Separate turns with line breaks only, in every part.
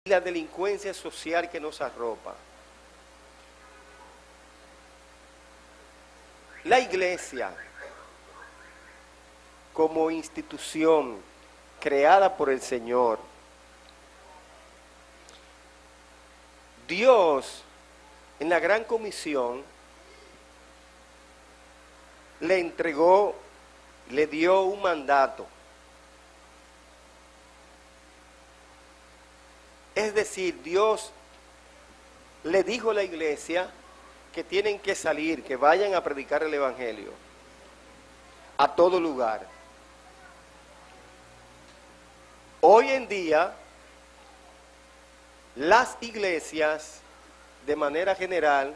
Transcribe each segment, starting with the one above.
la delincuencia social que nos arropa. La iglesia, como institución creada por el Señor, Dios en la gran comisión le dio un mandato. Es decir, Dios le dijo a la iglesia que tienen que salir, que vayan a predicar el evangelio a todo lugar. Hoy en día, las iglesias, de manera general,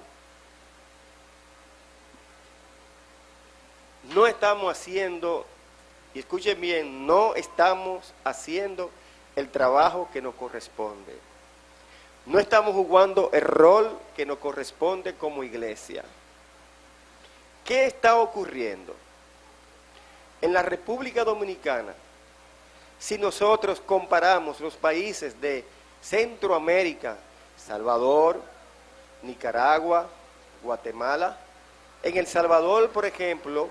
no estamos haciendo, y escuchen bien, no estamos haciendo el trabajo que nos corresponde. No estamos jugando el rol que nos corresponde como iglesia. ¿Qué está ocurriendo? En la República Dominicana, si nosotros comparamos los países de Centroamérica, Salvador, Nicaragua, Guatemala, en El Salvador, por ejemplo,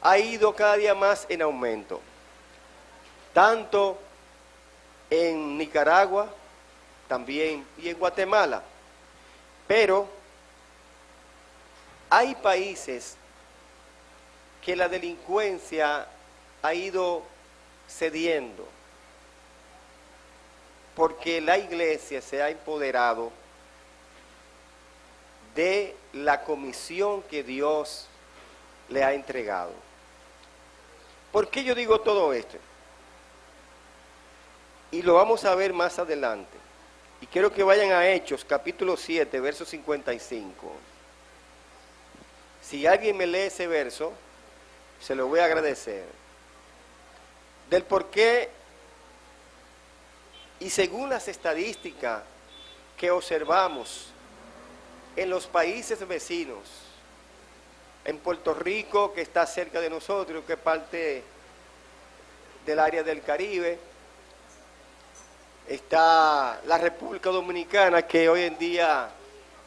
ha ido cada día más en aumento. Tanto en Nicaragua, también, y en Guatemala. Pero hay países que la delincuencia ha ido cediendo, porque la iglesia se ha empoderado de la comisión que Dios le ha entregado. ¿Por qué yo digo todo esto? Y lo vamos a ver más adelante. Y quiero que vayan a Hechos, capítulo 7, verso 55. Si alguien me lee ese verso, se lo voy a agradecer. Del por qué, y según las estadísticas que observamos en los países vecinos, en Puerto Rico, que está cerca de nosotros, que es parte del área del Caribe, está la República Dominicana, que hoy en día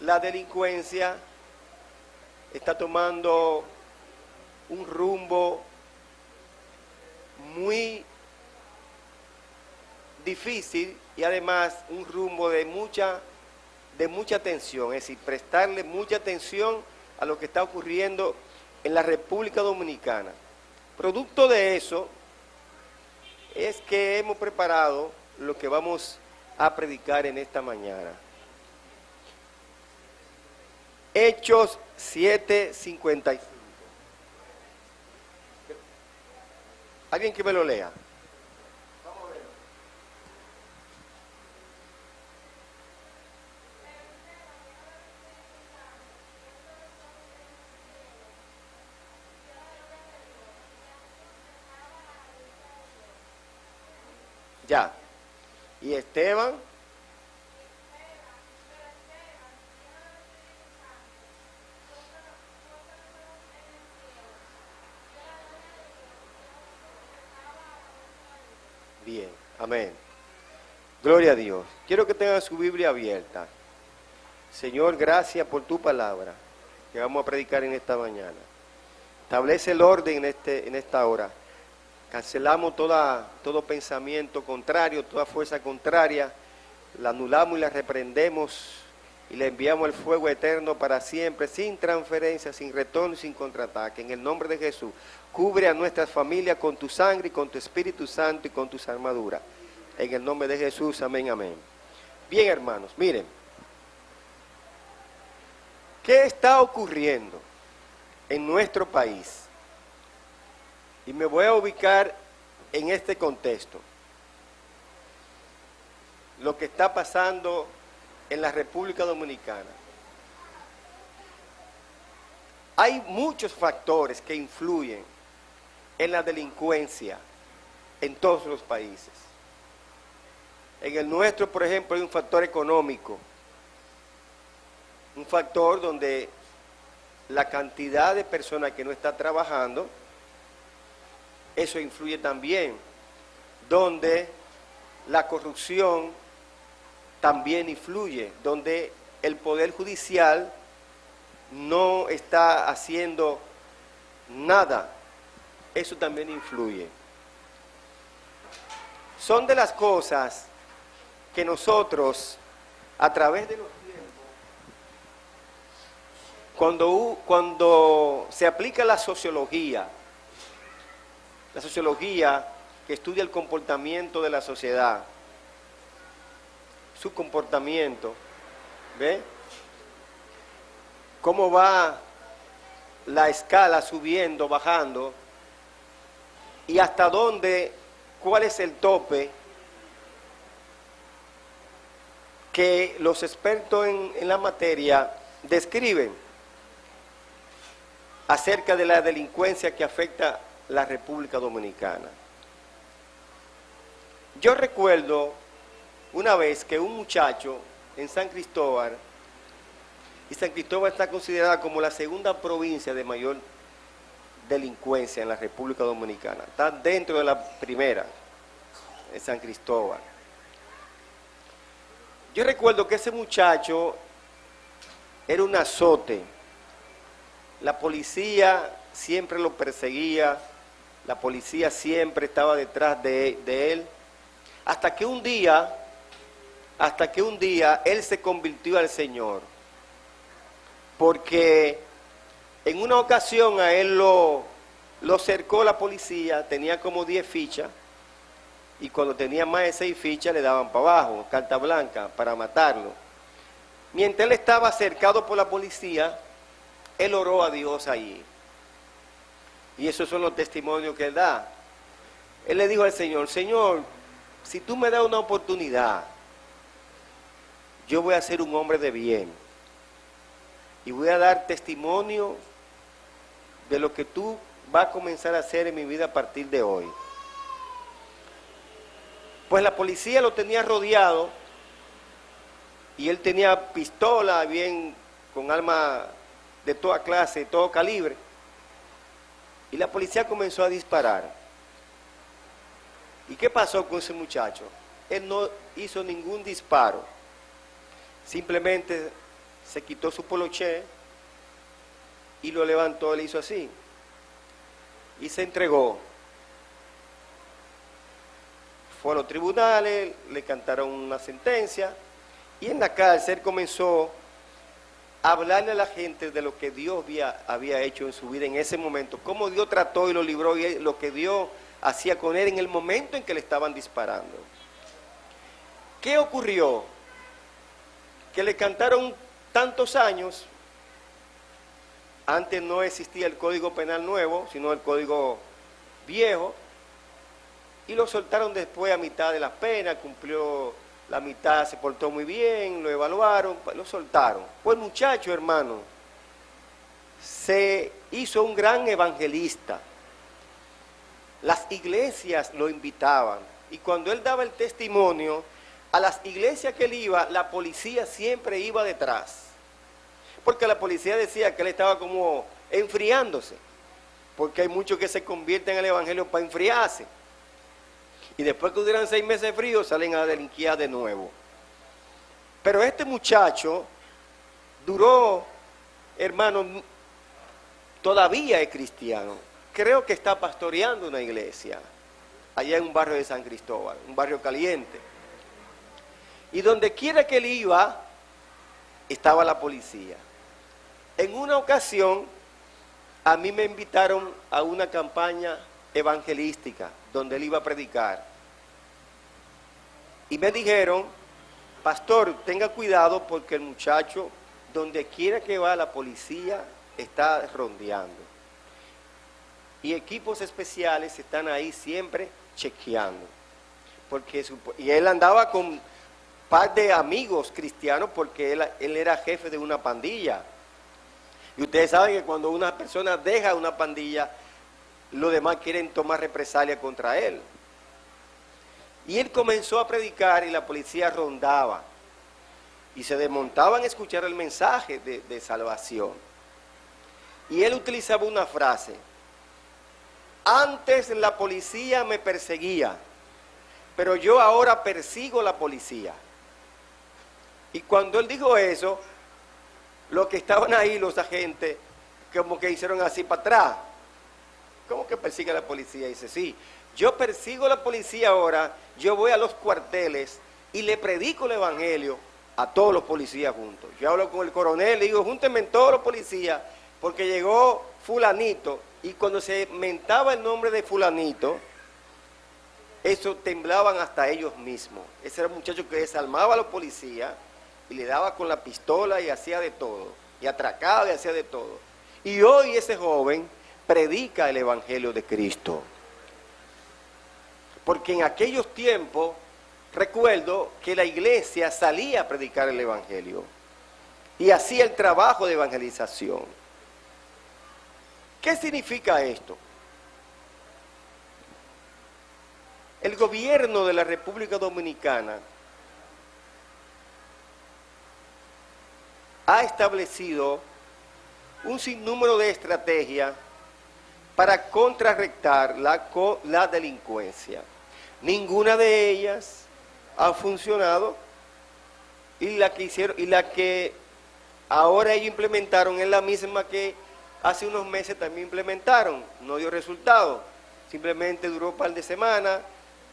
la delincuencia está tomando un rumbo muy difícil y además un rumbo de mucha atención, es decir, prestarle mucha atención a lo que está ocurriendo en la República Dominicana. Producto de eso es que hemos preparado lo que vamos a predicar en esta mañana. Hechos 7:55. ¿Alguien que me lo lea? Vamos a verlo. Ya. Y Esteban, bien, amén. Gloria a Dios. Quiero que tengan su Biblia abierta. Señor, gracias por tu palabra que vamos a predicar en esta mañana. Establece el orden en esta hora. Cancelamos todo pensamiento contrario, toda fuerza contraria, la anulamos y la reprendemos y le enviamos el fuego eterno para siempre, sin transferencia, sin retorno y sin contraataque. En el nombre de Jesús, cubre a nuestras familias con tu sangre y con tu Espíritu Santo y con tus armaduras. En el nombre de Jesús, amén, amén. Bien, hermanos, miren, ¿qué está ocurriendo en nuestro país? Y me voy a ubicar en este contexto. Lo que está pasando en la República Dominicana. Hay muchos factores que influyen en la delincuencia en todos los países. En el nuestro, por ejemplo, hay un factor económico. Un factor donde la cantidad de personas que no está trabajando eso influye también, donde la corrupción también influye, donde el Poder Judicial no está haciendo nada, eso también influye. Son de las cosas que nosotros, a través de los tiempos, cuando se aplica la sociología que estudia el comportamiento de la sociedad, su comportamiento, ¿ve? Cómo va la escala subiendo, bajando, y hasta dónde, cuál es el tope que los expertos en la materia describen acerca de la delincuencia que afecta la República Dominicana. Yo recuerdo una vez que un muchacho en San Cristóbal, y San Cristóbal está considerada como la segunda provincia de mayor delincuencia en la República Dominicana, está dentro de la primera, en San Cristóbal. Yo recuerdo que ese muchacho era un azote, la policía siempre lo perseguía, la policía siempre estaba detrás de él, hasta que un día él se convirtió al Señor, porque en una ocasión a él lo cercó la policía, tenía como 10 fichas, y cuando tenía más de 6 fichas le daban para abajo, carta blanca, para matarlo. Mientras él estaba cercado por la policía, él oró a Dios allí. Y esos son los testimonios que él da. Él le dijo al Señor, Señor, si tú me das una oportunidad, yo voy a ser un hombre de bien. Y voy a dar testimonio de lo que tú vas a comenzar a hacer en mi vida a partir de hoy. Pues la policía lo tenía rodeado y él tenía pistola bien con armas de toda clase, de todo calibre. Y la policía comenzó a disparar. ¿Y qué pasó con ese muchacho? Él no hizo ningún disparo. Simplemente se quitó su poloché y lo levantó, le hizo así. Y se entregó. Fue a los tribunales, le cantaron una sentencia y en la cárcel comenzó a hablarle a la gente de lo que Dios había hecho en su vida en ese momento, cómo Dios trató y lo libró y lo que Dios hacía con él en el momento en que le estaban disparando. ¿Qué ocurrió? Que le cantaron tantos años, antes no existía el Código Penal nuevo, sino el Código viejo, y lo soltaron después a mitad de la pena, cumplió la mitad, se portó muy bien, lo evaluaron, lo soltaron. Pues el muchacho, hermano, se hizo un gran evangelista. Las iglesias lo invitaban, y cuando él daba el testimonio, a las iglesias que él iba, la policía siempre iba detrás. Porque la policía decía que él estaba como enfriándose, porque hay muchos que se convierten en el evangelio para enfriarse. Y después que duran 6 meses de frío, salen a delinquir de nuevo. Pero este muchacho duró, hermano, todavía es cristiano. Creo que está pastoreando una iglesia, allá en un barrio de San Cristóbal, un barrio caliente. Y donde quiera que él iba, estaba la policía. En una ocasión, a mí me invitaron a una campaña evangelística, donde él iba a predicar. Y me dijeron, pastor, tenga cuidado porque el muchacho, donde quiera que va, la policía está rondeando. Y equipos especiales están ahí siempre chequeando. Y él andaba con un par de amigos cristianos porque él era jefe de una pandilla. Y ustedes saben que cuando una persona deja una pandilla, los demás quieren tomar represalia contra él. Y él comenzó a predicar y la policía rondaba. Y se desmontaban a escuchar el mensaje de salvación. Y él utilizaba una frase. Antes la policía me perseguía, pero yo ahora persigo la policía. Y cuando él dijo eso, los que estaban ahí, los agentes, como que hicieron así para atrás. ¿Cómo que persigue a la policía? Y dice, sí, yo persigo a la policía ahora, yo voy a los cuarteles y le predico el evangelio a todos los policías juntos. Yo hablo con el coronel, le digo, júntenme todos los policías, porque llegó fulanito, y cuando se mentaba el nombre de fulanito, eso temblaban hasta ellos mismos. Ese era un muchacho que desarmaba a los policías y le daba con la pistola y hacía de todo, y atracaba y hacía de todo. Y hoy ese joven predica el evangelio de Cristo. Porque en aquellos tiempos, recuerdo que la iglesia salía a predicar el evangelio y hacía el trabajo de evangelización. ¿Qué significa esto? El gobierno de la República Dominicana ha establecido un sinnúmero de estrategias para contrarrestar la delincuencia. Ninguna de ellas ha funcionado, y la que ahora ellos implementaron es la misma que hace unos meses también implementaron. No dio resultado, simplemente duró un par de semanas,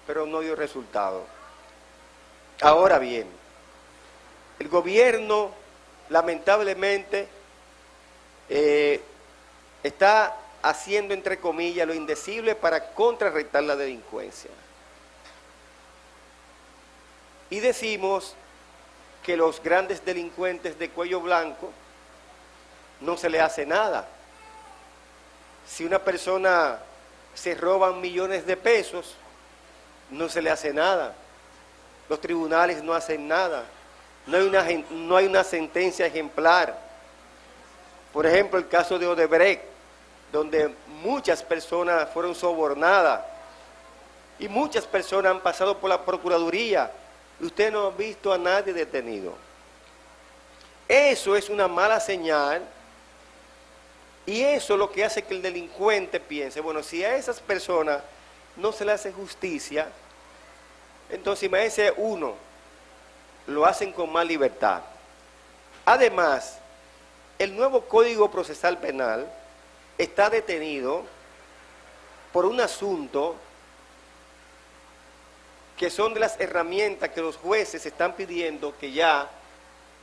pero no dio resultado. Ahora bien, el gobierno lamentablemente está haciendo, entre comillas, lo indecible para contrarrestar la delincuencia. Y decimos que los grandes delincuentes de cuello blanco no se le hace nada. Si una persona se roban millones de pesos, no se le hace nada. Los tribunales no hacen nada. No hay una sentencia ejemplar. Por ejemplo, el caso de Odebrecht, donde muchas personas fueron sobornadas y muchas personas han pasado por la Procuraduría y usted no ha visto a nadie detenido. Eso es una mala señal, y eso es lo que hace que el delincuente piense, bueno, si a esas personas no se le hace justicia, entonces imagínese uno, lo hacen con más libertad. Además, el nuevo Código Procesal Penal está detenido por un asunto que son de las herramientas que los jueces están pidiendo que ya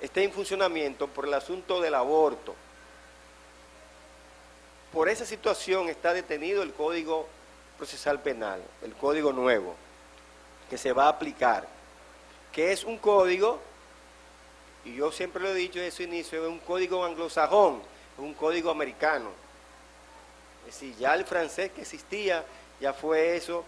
esté en funcionamiento, por el asunto del aborto. Por esa situación está detenido el Código Procesal Penal, el código nuevo, que se va a aplicar, que es un código, y yo siempre lo he dicho desde su inicio, es un código anglosajón, es un código americano. Es decir, ya el francés que existía, ya fue eso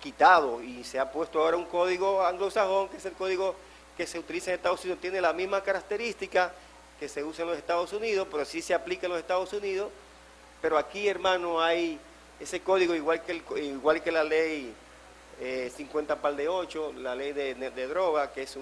quitado, y se ha puesto ahora un código anglosajón, que es el código que se utiliza en Estados Unidos. Tiene la misma característica que se usa en los Estados Unidos, pero sí se aplica en los Estados Unidos. Pero aquí, hermano, hay ese código, igual que la ley 50 par de 8, la ley de droga, que es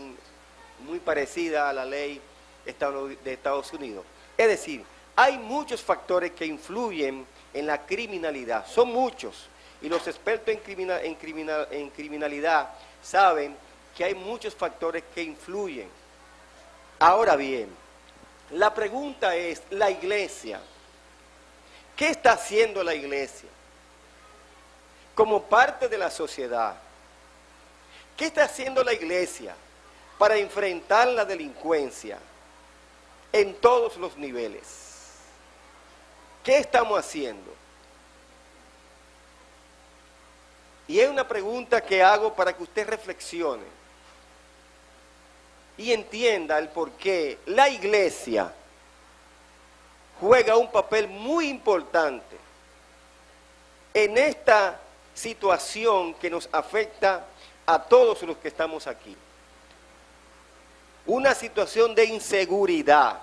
muy parecida a la ley de Estados Unidos. Es decir, hay muchos factores que influyen en la criminalidad, son muchos, y los expertos en criminalidad saben que hay muchos factores que influyen. Ahora bien, la pregunta es, la iglesia, ¿qué está haciendo la iglesia como parte de la sociedad? ¿Qué está haciendo la iglesia para enfrentar la delincuencia en todos los niveles? ¿Qué estamos haciendo? Y es una pregunta que hago para que usted reflexione y entienda el por qué la iglesia juega un papel muy importante en esta situación que nos afecta a todos los que estamos aquí. Una situación de inseguridad,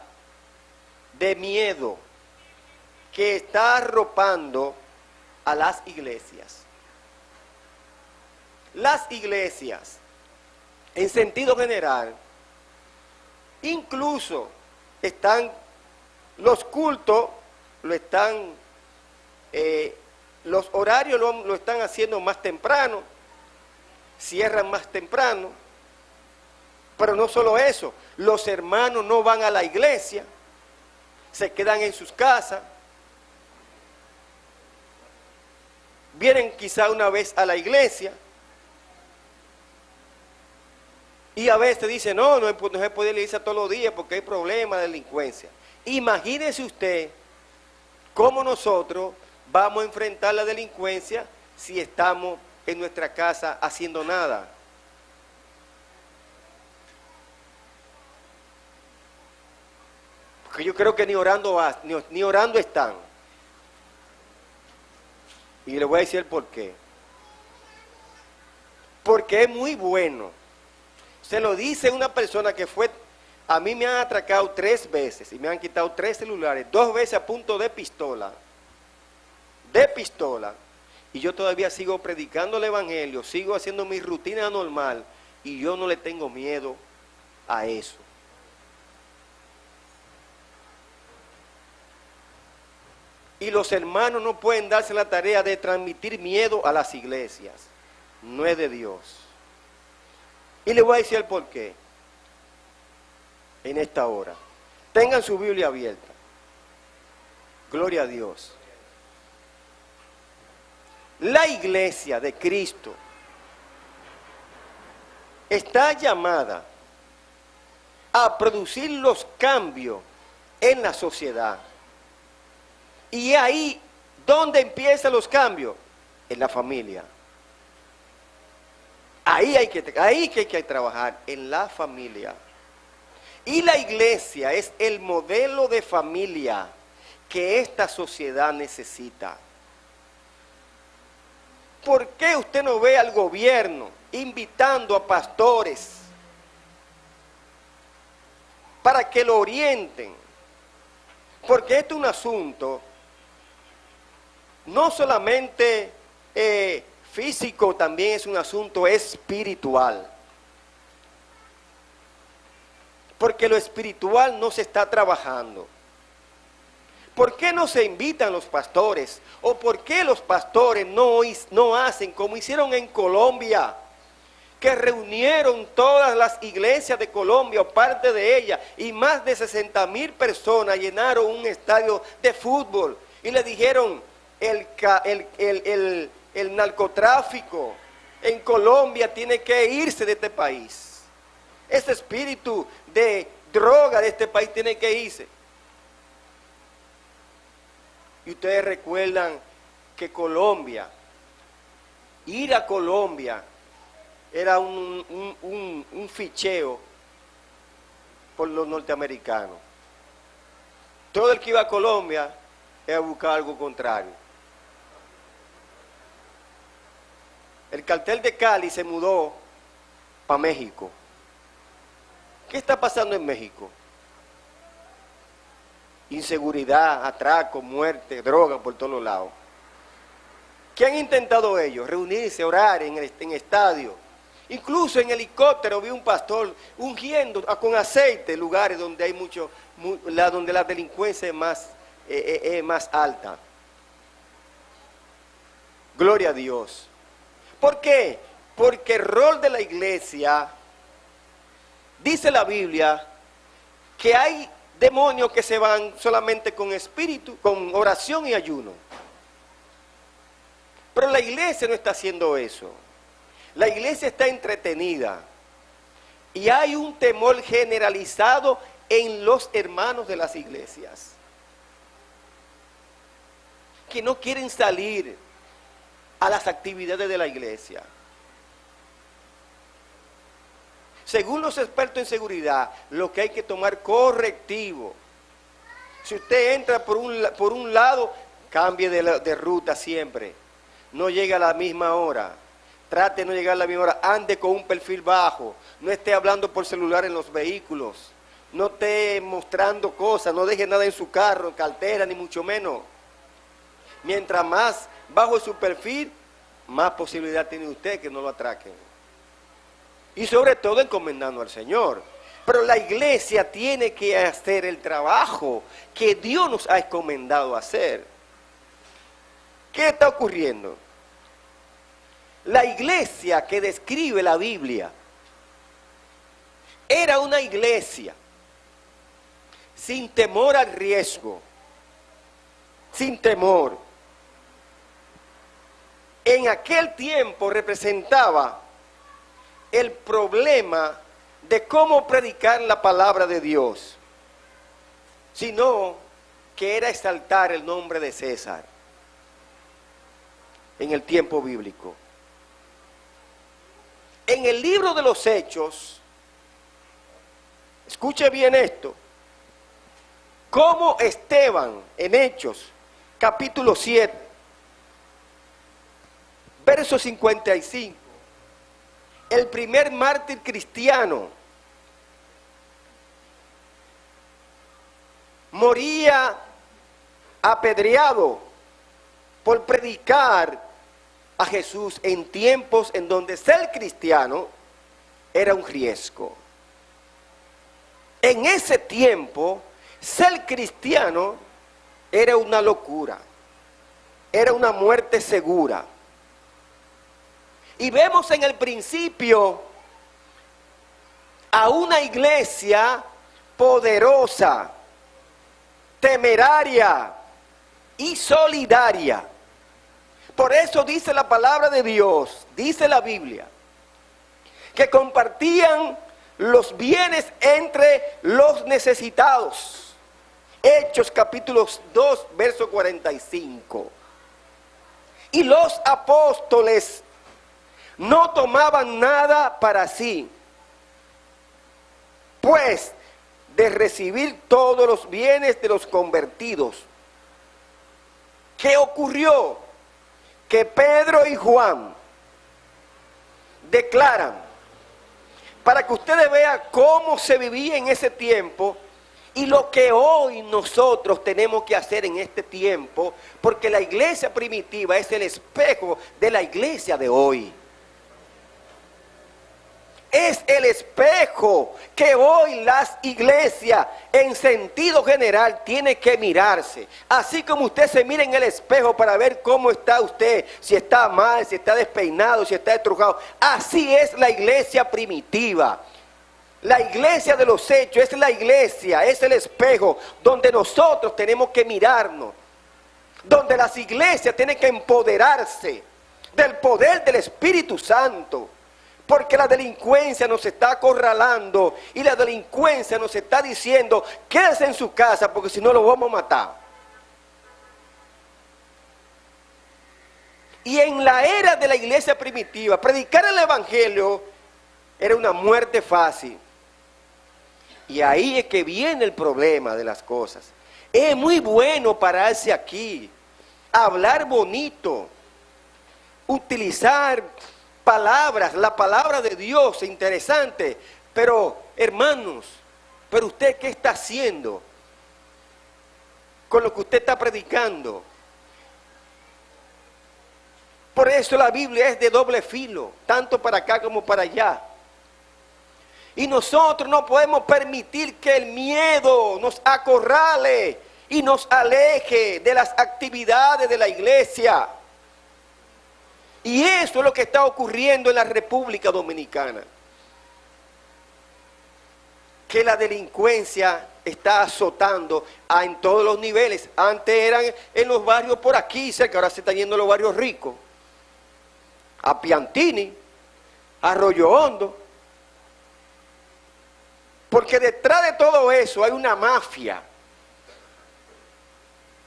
de miedo, que está arropando a las iglesias. Las iglesias, en sentido general, incluso los cultos lo están Los horarios lo están haciendo más temprano, cierran más temprano, pero no solo eso, los hermanos no van a la iglesia, se quedan en sus casas, vienen quizá una vez a la iglesia, y a veces dicen, no se puede ir a la iglesia todos los días porque hay problemas de delincuencia. Imagínese usted cómo nosotros vamos a enfrentar la delincuencia si estamos en nuestra casa haciendo nada. Porque yo creo que ni orando están. Y le voy a decir el por qué. Porque es muy bueno. Se lo dice una persona que fue, a mí me han atracado 3 veces y me han quitado 3 celulares, 2 veces a punto de pistola, y yo todavía sigo predicando el evangelio, sigo haciendo mi rutina normal, y yo no le tengo miedo a eso. Y los hermanos no pueden darse la tarea de transmitir miedo a las iglesias, no es de Dios. Y le voy a decir el por qué en esta hora. Tengan su Biblia abierta. Gloria a Dios. La iglesia de Cristo está llamada a producir los cambios en la sociedad. Y ahí, ¿dónde empiezan los cambios? En la familia. Ahí que hay que trabajar, en la familia. Y la iglesia es el modelo de familia que esta sociedad necesita. ¿Por qué usted no ve al gobierno invitando a pastores para que lo orienten? Porque esto es un asunto no solamente físico, también es un asunto espiritual. Porque lo espiritual no se está trabajando. ¿Por qué no se invitan los pastores? ¿O por qué los pastores no hacen como hicieron en Colombia? Que reunieron todas las iglesias de Colombia o parte de ellas, y más de 60,000 personas llenaron un estadio de fútbol y le dijeron, el narcotráfico en Colombia tiene que irse de este país. Ese espíritu de droga de este país tiene que irse. Y ustedes recuerdan que ir a Colombia era un ficheo por los norteamericanos. Todo el que iba a Colombia era buscar algo contrario. El cartel de Cali se mudó para México. ¿Qué está pasando en México? Inseguridad, atraco, muerte, droga por todos lados. ¿Qué han intentado ellos? Reunirse, orar en estadio. Incluso en helicóptero vi un pastor ungiendo con aceite lugares donde hay donde la delincuencia es más alta. Gloria a Dios. ¿Por qué? Porque el rol de la iglesia, dice la Biblia, que hay demonios que se van solamente con espíritu, con oración y ayuno. Pero la iglesia no está haciendo eso. La iglesia está entretenida. Y hay un temor generalizado en los hermanos de las iglesias, que no quieren salir a las actividades de la iglesia. Según los expertos en seguridad, lo que hay que tomar correctivo. Si usted entra por un lado, cambie de ruta siempre. No llegue a la misma hora. Trate de no llegar a la misma hora. Ande con un perfil bajo. No esté hablando por celular en los vehículos. No esté mostrando cosas. No deje nada en su carro, cartera, ni mucho menos. Mientras más bajo su perfil, más posibilidad tiene usted que no lo atraquen. Y sobre todo encomendando al Señor. Pero la iglesia tiene que hacer el trabajo que Dios nos ha encomendado hacer. ¿Qué está ocurriendo? La iglesia que describe la Biblia era una iglesia sin temor al riesgo, sin temor. En aquel tiempo representaba el problema de cómo predicar la palabra de Dios, sino que era exaltar el nombre de César en el tiempo bíblico. En el libro de los Hechos, escuche bien esto, cómo Esteban en Hechos, capítulo 7, verso 55, el primer mártir cristiano, moría apedreado por predicar a Jesús en tiempos en donde ser cristiano era un riesgo. En ese tiempo, ser cristiano era una locura, era una muerte segura. Y vemos en el principio a una iglesia poderosa, temeraria y solidaria. Por eso dice la palabra de Dios, dice la Biblia, que compartían los bienes entre los necesitados. Hechos capítulo 2, verso 45. Y los apóstoles no tomaban nada para sí, pues de recibir todos los bienes de los convertidos. ¿Qué ocurrió? Que Pedro y Juan declaran, para que ustedes vean cómo se vivía en ese tiempo y lo que hoy nosotros tenemos que hacer en este tiempo, porque la iglesia primitiva es el espejo de la iglesia de hoy. Es el espejo que hoy las iglesias en sentido general tienen que mirarse. Así como usted se mira en el espejo para ver cómo está usted, si está mal, si está despeinado, si está estrujado. Así es la iglesia primitiva. La iglesia de los hechos es la iglesia, es el espejo donde nosotros tenemos que mirarnos. Donde las iglesias tienen que empoderarse del poder del Espíritu Santo. Porque la delincuencia nos está acorralando y la delincuencia nos está diciendo, quédese en su casa porque si no lo vamos a matar. Y en la era de la iglesia primitiva, predicar el evangelio era una muerte fácil. Y ahí es que viene el problema de las cosas. Es muy bueno pararse aquí, hablar bonito, utilizar palabras, la palabra de Dios es interesante, pero hermanos, pero usted ¿qué está haciendo con lo que usted está predicando? Por eso la Biblia es de doble filo, tanto para acá como para allá. Y nosotros no podemos permitir que el miedo nos acorrale y nos aleje de las actividades de la iglesia. Y eso es lo que está ocurriendo en la República Dominicana. Que la delincuencia está azotando en todos los niveles. Antes eran en los barrios por aquí cerca, ahora se están yendo a los barrios ricos. A Piantini, a Arroyo Hondo. Porque detrás de todo eso hay una mafia.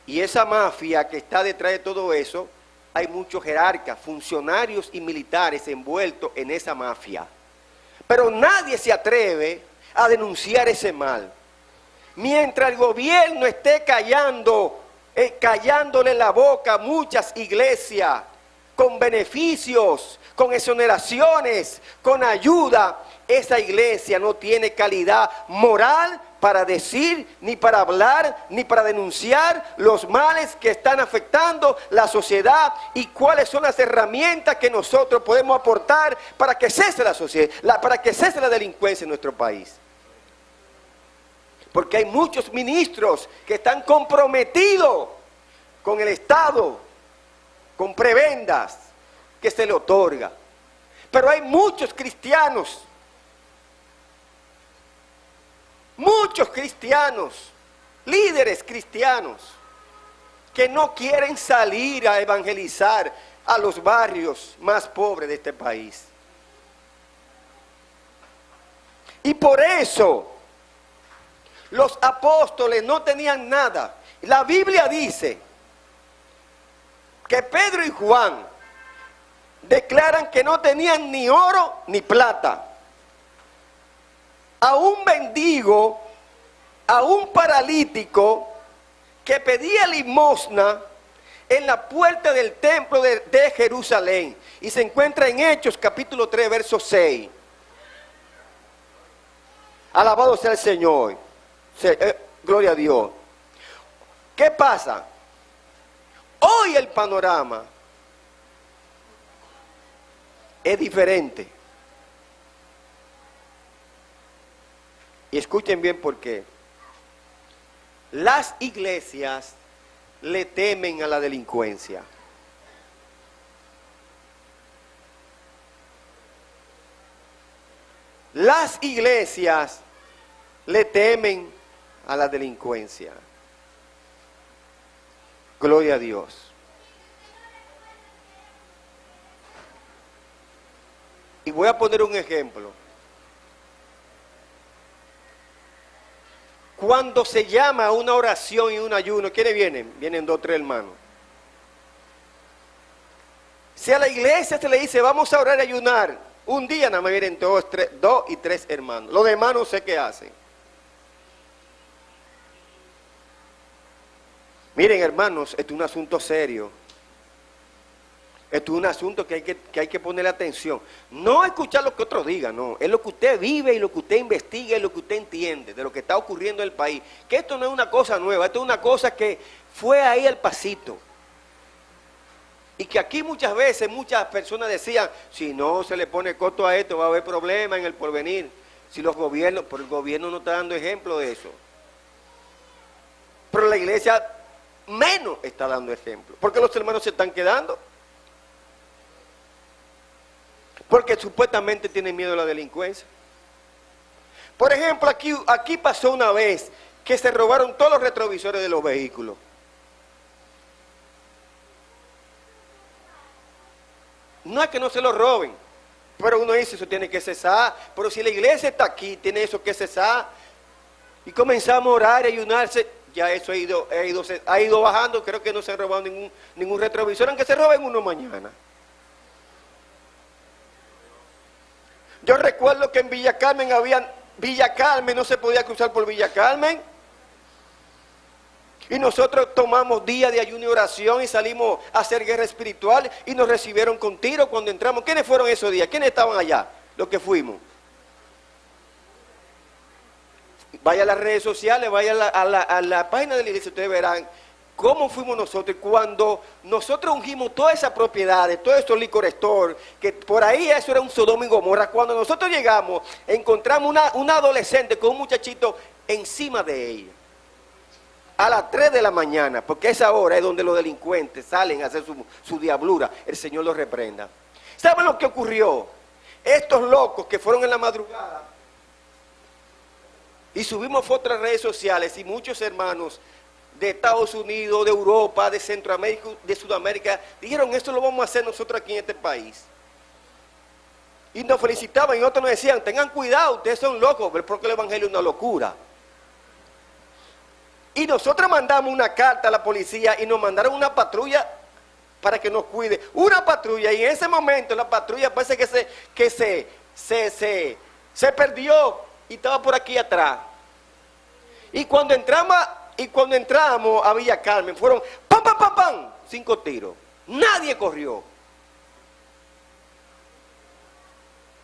Y esa mafia que está detrás de todo eso, hay muchos jerarcas, funcionarios y militares envueltos en esa mafia. Pero nadie se atreve a denunciar ese mal. Mientras el gobierno esté callándole la boca a muchas iglesias, con beneficios, con exoneraciones, con ayuda, esa iglesia no tiene calidad moral para decir, ni para hablar, ni para denunciar los males que están afectando la sociedad y cuáles son las herramientas que nosotros podemos aportar para que cese la sociedad, para que cese la delincuencia en nuestro país. Porque hay muchos ministros que están comprometidos con el Estado con prebendas que se le otorga. Pero hay muchos cristianos, líderes cristianos, que no quieren salir a evangelizar a los barrios más pobres de este país. Y por eso los apóstoles no tenían nada. La Biblia dice que Pedro y Juan declaran que no tenían ni oro ni plata. A un mendigo, a un paralítico que pedía limosna en la puerta del templo de Jerusalén. Y se encuentra en Hechos capítulo 3, verso 6. Alabado sea el Señor. Gloria a Dios. ¿Qué pasa? Hoy el panorama es diferente. Y escuchen bien por qué. Las iglesias le temen a la delincuencia. Las iglesias le temen a la delincuencia. Gloria a Dios. Y voy a poner un ejemplo. Cuando se llama a una oración y un ayuno, ¿quiénes vienen? Vienen 2 o 3 hermanos. Si a la iglesia se le dice, vamos a orar y ayunar, un día nada más vienen 2 y 3 hermanos. Los demás no sé qué hacen. Miren, hermanos, esto es un asunto serio. Esto es un asunto que hay que ponerle atención. No escuchar lo que otros digan, no. Es lo que usted vive y lo que usted investiga y lo que usted entiende de lo que está ocurriendo en el país. Que esto no es una cosa nueva, esto es una cosa que fue ahí al pasito. Y que aquí muchas veces muchas personas decían, si no se le pone costo a esto va a haber problemas en el porvenir. Si los gobiernos, pero el gobierno no está dando ejemplo de eso. Pero la iglesia menos está dando ejemplo. Porque los hermanos se están quedando. Porque supuestamente tienen miedo a la delincuencia. Por ejemplo, aquí pasó una vez que se robaron todos los retrovisores de los vehículos. No es que no se los roben, pero uno dice, eso tiene que cesar. Pero si la iglesia está aquí, tiene eso que cesar. Y comenzamos a orar y ayunarse, ya eso ha ido bajando. Creo que no se han robado ningún retrovisor, aunque se roben uno mañana. Yo recuerdo que en Villa Carmen no se podía cruzar por Villa Carmen. Y nosotros tomamos días de ayuno y oración y salimos a hacer guerra espiritual y nos recibieron con tiros cuando entramos. ¿Quiénes fueron esos días? ¿Quiénes estaban allá? Los que fuimos. Vaya a las redes sociales, vaya a la página de la iglesia, ustedes verán cómo fuimos nosotros. Cuando nosotros ungimos todas esas propiedades, todos esos licor store, que por ahí eso era un Sodoma y Gomorra. Cuando nosotros llegamos, encontramos una adolescente con un muchachito encima de ella. A las 3 de la mañana, porque a esa hora es donde los delincuentes salen a hacer su diablura. El Señor los reprenda. ¿Saben lo que ocurrió? Estos locos que fueron en la madrugada y subimos fotos a las redes sociales y muchos hermanos de Estados Unidos, de Europa, de Centroamérica, de Sudamérica, dijeron, esto lo vamos a hacer nosotros aquí en este país. Y nos felicitaban y otros nos decían, tengan cuidado, ustedes son locos, porque el evangelio es una locura. Y nosotros mandamos una carta a la policía y nos mandaron una patrulla para que nos cuide. Una patrulla, y en ese momento la patrulla parece que se perdió y estaba por aquí atrás. Y cuando entramos a Villa Carmen, fueron ¡pam, pam, pam, pam! 5 tiros. Nadie corrió.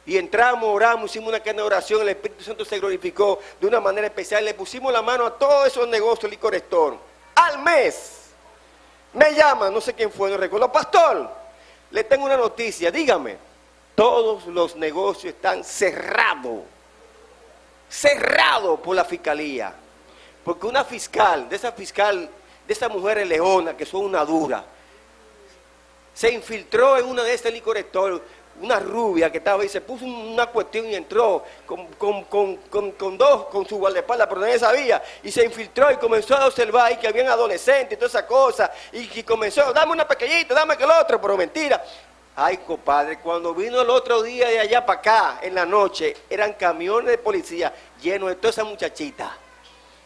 Y entramos, oramos, hicimos una cadena de oración, el Espíritu Santo se glorificó de una manera especial. Le pusimos la mano a todos esos negocios, licor store. Al mes, me llaman, no sé quién fue, no recuerdo. Pastor, le tengo una noticia, dígame. Todos los negocios están cerrados por la fiscalía. Porque una fiscal, de esa mujer leona, que son una dura, se infiltró en una de esas licoretor, una rubia que estaba ahí, se puso una cuestión y entró con su guardaespaldas, pero nadie sabía, y se infiltró y comenzó a observar ahí que habían adolescentes y toda esa cosa, y comenzó, dame una pequeñita, dame aquel otro, pero mentira. Ay, compadre, cuando vino el otro día de allá para acá, en la noche, eran camiones de policía llenos de toda esa muchachita,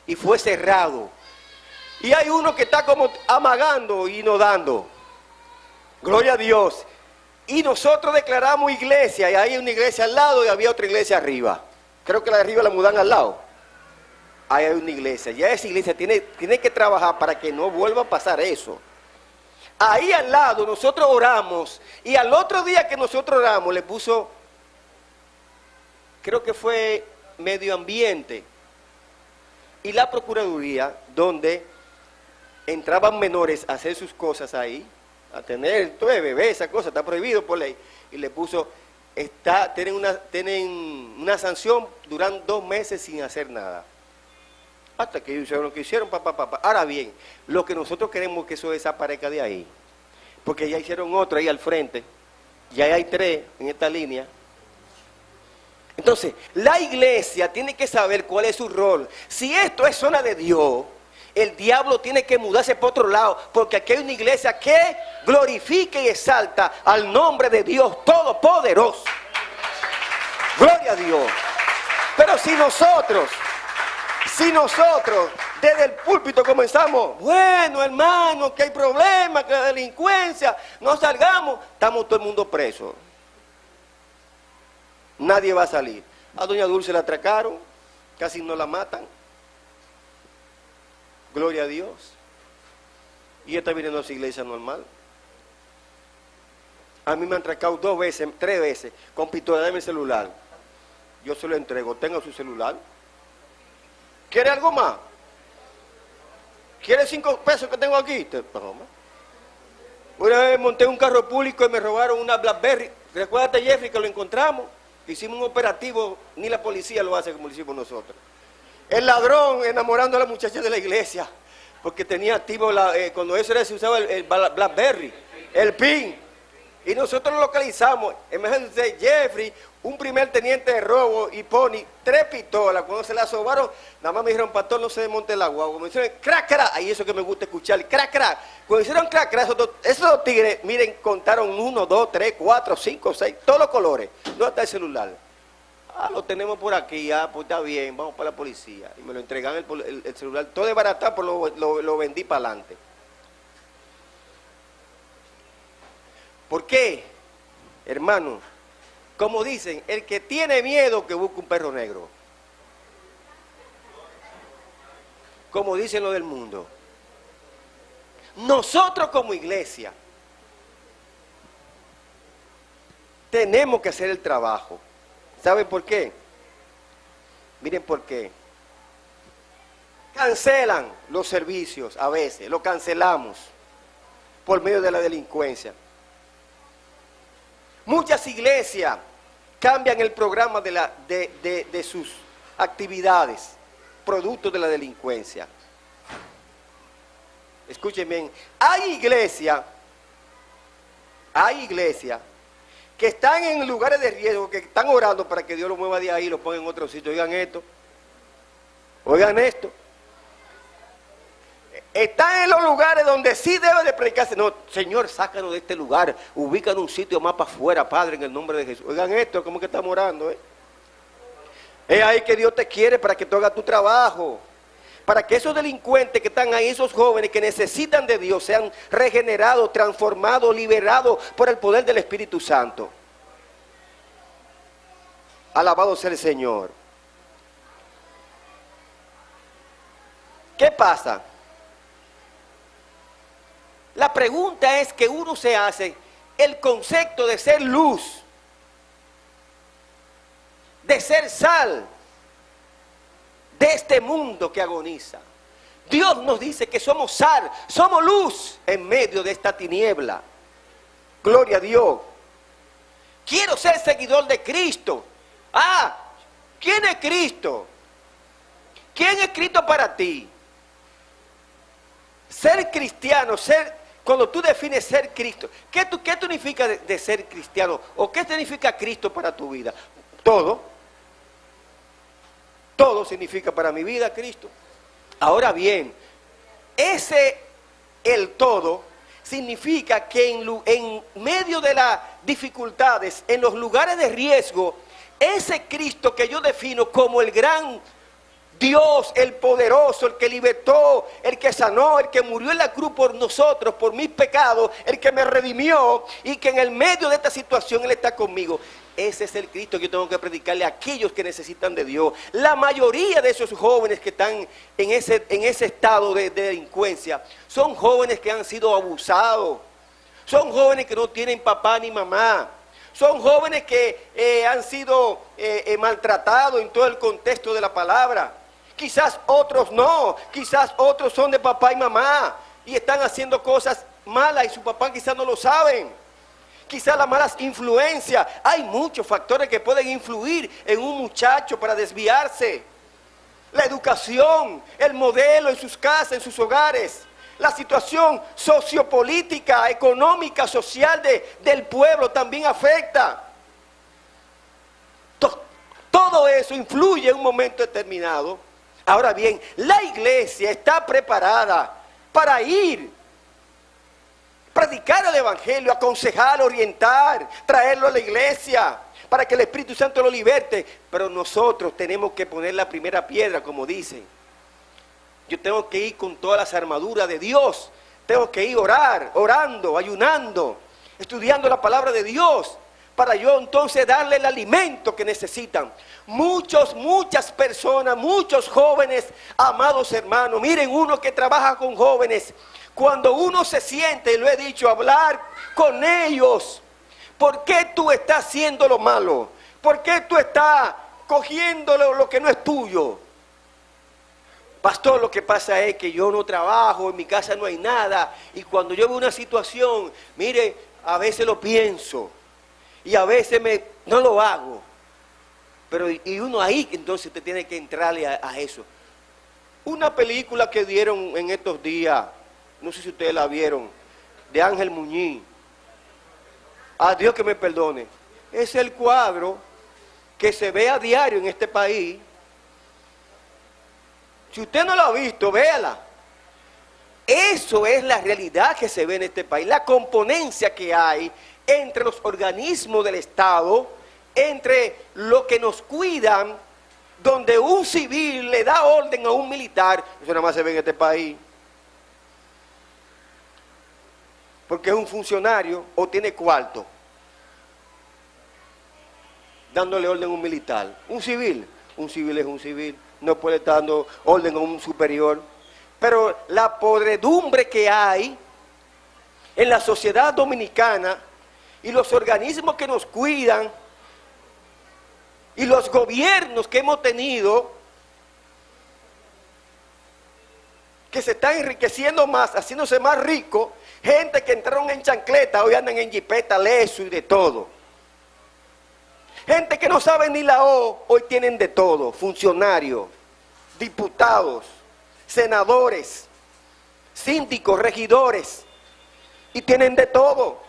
y fue cerrado. Y hay uno que está como amagando y no dando. Gloria a Dios. Y nosotros declaramos iglesia, y hay una iglesia al lado y había otra iglesia arriba. Creo que la de arriba la mudan al lado. Ahí hay una iglesia. Ya esa iglesia tiene que trabajar para que no vuelva a pasar eso. Ahí al lado nosotros oramos, y al otro día que nosotros oramos le puso, creo que fue medio ambiente, y la procuraduría, donde entraban menores a hacer sus cosas ahí, a tener todo de bebé, esa cosa, está prohibido por ley, y le puso, tienen una sanción, duran 2 meses sin hacer nada. Hasta que hicieron lo que hicieron, papá. Ahora bien, lo que nosotros queremos es que eso desaparezca de ahí, porque ya hicieron otro ahí al frente, ya hay 3 en esta línea. Entonces, la iglesia tiene que saber cuál es su rol. Si esto es zona de Dios, el diablo tiene que mudarse por otro lado, porque aquí hay una iglesia que glorifica y exalta al nombre de Dios Todopoderoso. Gloria a Dios. Pero si nosotros desde el púlpito comenzamos, bueno hermano, que hay problemas, que la delincuencia, no salgamos, estamos todo el mundo preso. Nadie va a salir. A doña Dulce la atracaron, casi no la matan. Gloria a Dios. Y esta viene a su iglesia normal. A mí me han atracado 2 veces, 3 veces, con pistola de mi celular. Yo se lo entrego, tenga su celular. ¿Quiere algo más? ¿Quiere 5 pesos que tengo aquí? Toma. Una vez monté un carro público y me robaron una BlackBerry. Recuérdate, Jeffrey, que lo encontramos. Hicimos un operativo, ni la policía lo hace como lo hicimos nosotros. El ladrón enamorando a la muchacha de la iglesia, porque tenía activo, cuando eso era, se usaba el BlackBerry, el PIN. Y nosotros lo localizamos. Imagínense, Jeffrey, un primer teniente de robo, y Pony, 3 pistolas. Cuando se la sobaron, nada más me dijeron, pastor, no se desmonte el agua. Cuando me dijeron, crack, crack, ahí eso que me gusta escuchar, crack, crack. Cuando hicieron crack, crack, esos 2 tigres, miren, contaron 1, 2, 3, 4, 5, 6, todos los colores. ¿Dónde está el celular? Lo tenemos por aquí, pues está bien, vamos para la policía. Y me lo entregan el celular, todo desbaratado, pues lo vendí para adelante. ¿Por qué? Hermano, como dicen, el que tiene miedo que busque un perro negro. Como dicen lo del mundo. Nosotros como iglesia tenemos que hacer el trabajo. ¿Saben por qué? Miren por qué. Cancelan los servicios a veces, lo cancelamos por medio de la delincuencia. Muchas iglesias cambian el programa de sus actividades, producto de la delincuencia. Escuchen bien, hay iglesias que están en lugares de riesgo, que están orando para que Dios lo mueva de ahí y lo ponga en otro sitio. Oigan esto. Oigan esto. Están en los lugares donde sí debe de predicarse. No, Señor, sácanos de este lugar. Ubícanos un sitio más para afuera, Padre, en el nombre de Jesús. Oigan esto, como que estamos orando, Es ahí que Dios te quiere para que tú hagas tu trabajo. Para que esos delincuentes que están ahí, esos jóvenes que necesitan de Dios, sean regenerados, transformados, liberados por el poder del Espíritu Santo. Alabado sea el Señor. ¿Qué pasa? La pregunta es que uno se hace el concepto de ser luz, de ser sal de este mundo que agoniza. Dios nos dice que somos sal, somos luz en medio de esta tiniebla. Gloria a Dios. Quiero ser seguidor de Cristo. ¿Quién es Cristo? ¿Quién es Cristo para ti? Ser cristiano, ser Cuando tú defines ser Cristo, ¿qué significa de ser cristiano? ¿O qué significa Cristo para tu vida? Todo. Todo significa para mi vida Cristo. Ahora bien, el todo significa que en medio de las dificultades, en los lugares de riesgo, ese Cristo que yo defino como el gran Dios, el poderoso, el que libertó, el que sanó, el que murió en la cruz por nosotros, por mis pecados, el que me redimió y que en el medio de esta situación Él está conmigo. Ese es el Cristo que yo tengo que predicarle a aquellos que necesitan de Dios. La mayoría de esos jóvenes que están en ese estado de delincuencia son jóvenes que han sido abusados, son jóvenes que no tienen papá ni mamá, son jóvenes que han sido maltratados en todo el contexto de la palabra. Quizás otros no, quizás otros son de papá y mamá y están haciendo cosas malas y su papá quizás no lo saben. Quizás las malas influencias. Hay muchos factores que pueden influir en un muchacho para desviarse. La educación, el modelo en sus casas, en sus hogares, la situación sociopolítica, económica, social del pueblo también afecta. Todo eso influye en un momento determinado. Ahora bien, la iglesia está preparada para ir, predicar el evangelio, aconsejar, orientar, traerlo a la iglesia, para que el Espíritu Santo lo liberte. Pero nosotros tenemos que poner la primera piedra, como dicen. Yo tengo que ir con todas las armaduras de Dios. Tengo que ir orando, ayunando, estudiando la palabra de Dios, para yo entonces darle el alimento que necesitan. Muchas personas, muchos jóvenes, amados hermanos, miren, uno que trabaja con jóvenes, cuando uno se siente, y lo he dicho, hablar con ellos, ¿por qué tú estás haciendo lo malo? ¿Por qué tú estás cogiendo lo que no es tuyo? Pastor, lo que pasa es que yo no trabajo, en mi casa no hay nada, y cuando yo veo una situación, mire, a veces lo pienso, y a veces no lo hago. Pero y uno ahí, entonces usted tiene que entrarle a eso. Una película que dieron en estos días, no sé si ustedes la vieron, de Ángel Muñiz, a Dios que me perdone, es el cuadro que se ve a diario en este país. Si usted no lo ha visto, véala. Eso es la realidad que se ve en este país, la componencia que hay entre los organismos del Estado, entre los que nos cuidan, donde un civil le da orden a un militar. Eso nada más se ve en este país, porque es un funcionario o tiene cuarto, dándole orden a un militar. Un civil es un civil, no puede estar dando orden a un superior. Pero la podredumbre que hay en la sociedad dominicana y los organismos que nos cuidan y los gobiernos que hemos tenido, que se están enriqueciendo más, haciéndose más ricos, gente que entraron en chancleta, hoy andan en jipeta, leso y de todo. Gente que no sabe ni la O, hoy tienen de todo, funcionarios, diputados, senadores, síndicos, regidores, y tienen de todo.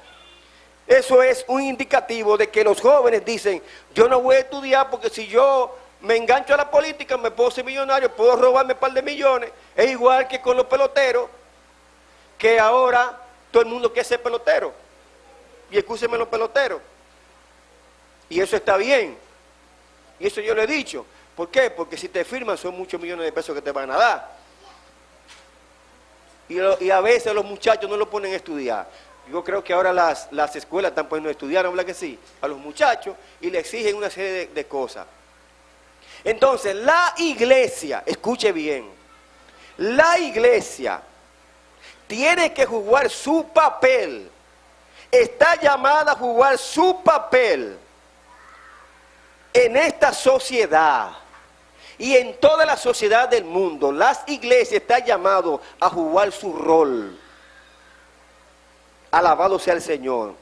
Eso es un indicativo de que los jóvenes dicen, yo no voy a estudiar porque si yo me engancho a la política, me puedo ser millonario, puedo robarme un par de millones. Es igual que con los peloteros, que ahora todo el mundo quiere ser pelotero. Y escúsenme los peloteros. Y eso está bien. Y eso yo lo he dicho. ¿Por qué? Porque si te firman son muchos millones de pesos que te van a dar. Y a veces los muchachos no lo ponen a estudiar. Yo creo que ahora las escuelas están poniendo a estudiar, ¿no? ¿Verdad que sí? A los muchachos, y le exigen una serie de cosas. Entonces, la iglesia, escuche bien, la iglesia tiene que jugar su papel, está llamada a jugar su papel en esta sociedad y en toda la sociedad del mundo. Las iglesias están llamadas a jugar su rol. Alabado sea el Señor.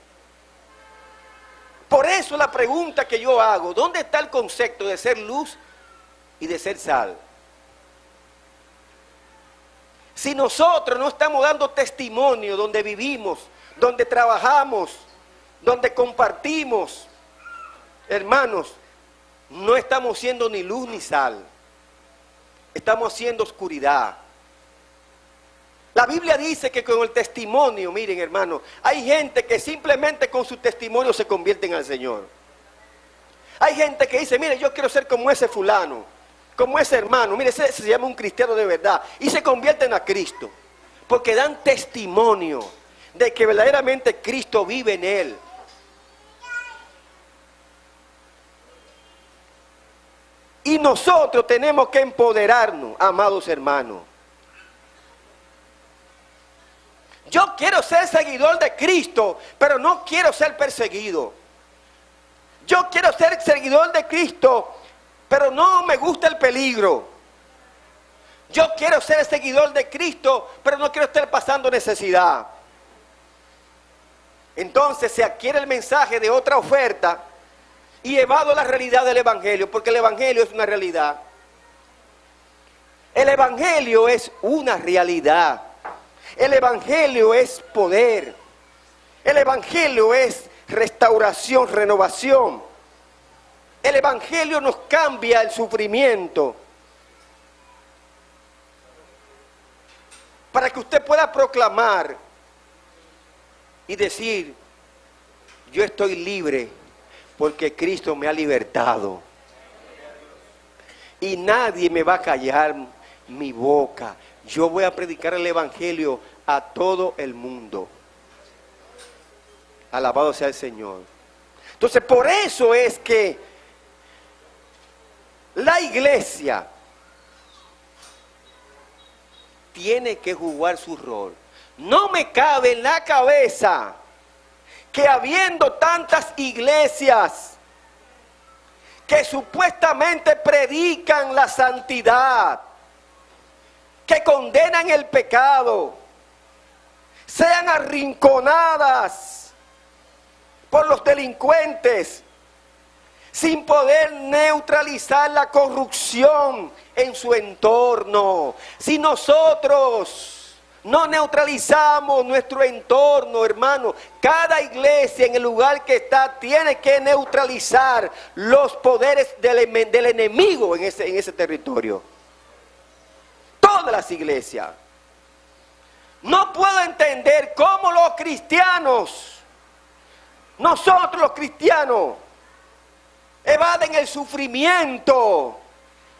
Por eso la pregunta que yo hago, ¿dónde está el concepto de ser luz y de ser sal? Si nosotros no estamos dando testimonio donde vivimos, donde trabajamos, donde compartimos, hermanos, no estamos siendo ni luz ni sal. Estamos haciendo oscuridad. La Biblia dice que con el testimonio, miren hermanos, hay gente que simplemente con su testimonio se convierten al Señor. Hay gente que dice, mire, yo quiero ser como ese fulano, como ese hermano, mire, ese se llama un cristiano de verdad, y se convierten a Cristo, porque dan testimonio de que verdaderamente Cristo vive en él. Y nosotros tenemos que empoderarnos, amados hermanos. Yo quiero ser seguidor de Cristo, pero no quiero ser perseguido. Yo quiero ser seguidor de Cristo, pero no me gusta el peligro. Yo quiero ser seguidor de Cristo, pero no quiero estar pasando necesidad. Entonces se adquiere el mensaje de otra oferta y llevado a la realidad del Evangelio, porque el Evangelio es una realidad. El Evangelio es una realidad. El Evangelio es poder. El Evangelio es restauración, renovación. El Evangelio nos cambia el sufrimiento para que usted pueda proclamar y decir, yo estoy libre porque Cristo me ha libertado y nadie me va a callar mi boca. Yo voy a predicar el Evangelio a todo el mundo. Alabado sea el Señor. Entonces, por eso es que la iglesia tiene que jugar su rol. No me cabe en la cabeza que habiendo tantas iglesias que supuestamente predican la santidad, que condenan el pecado, sean arrinconadas por los delincuentes, sin poder neutralizar la corrupción en su entorno. Si nosotros no neutralizamos nuestro entorno, hermano, cada iglesia en el lugar que está tiene que neutralizar los poderes del enemigo en ese territorio. Todas las iglesias. No puedo entender cómo los cristianos, nosotros los cristianos, evaden el sufrimiento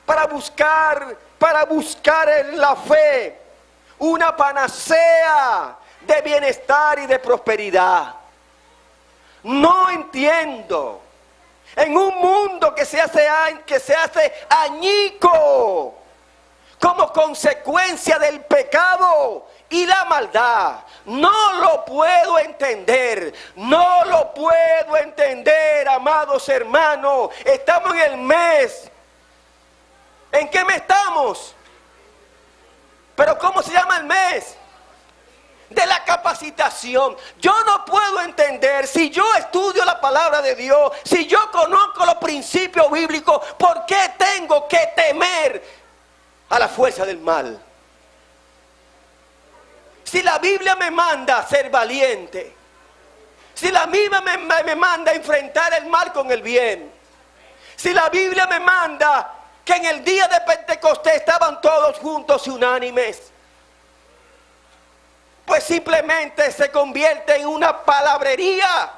para buscar en la fe una panacea de bienestar y de prosperidad. No entiendo. En un mundo que se hace añico como consecuencia del pecado y la maldad. No lo puedo entender. No lo puedo entender, amados hermanos. Estamos en el mes. ¿En qué mes estamos? ¿Pero cómo se llama el mes? De la capacitación. Yo no puedo entender, si yo estudio la palabra de Dios, si yo conozco los principios bíblicos, ¿por qué tengo que temer a la fuerza del mal? Si la Biblia me manda a ser valiente, si la Biblia me manda a enfrentar el mal con el bien, si la Biblia me manda que en el día de Pentecostés estaban todos juntos y unánimes, pues simplemente se convierte en una palabrería.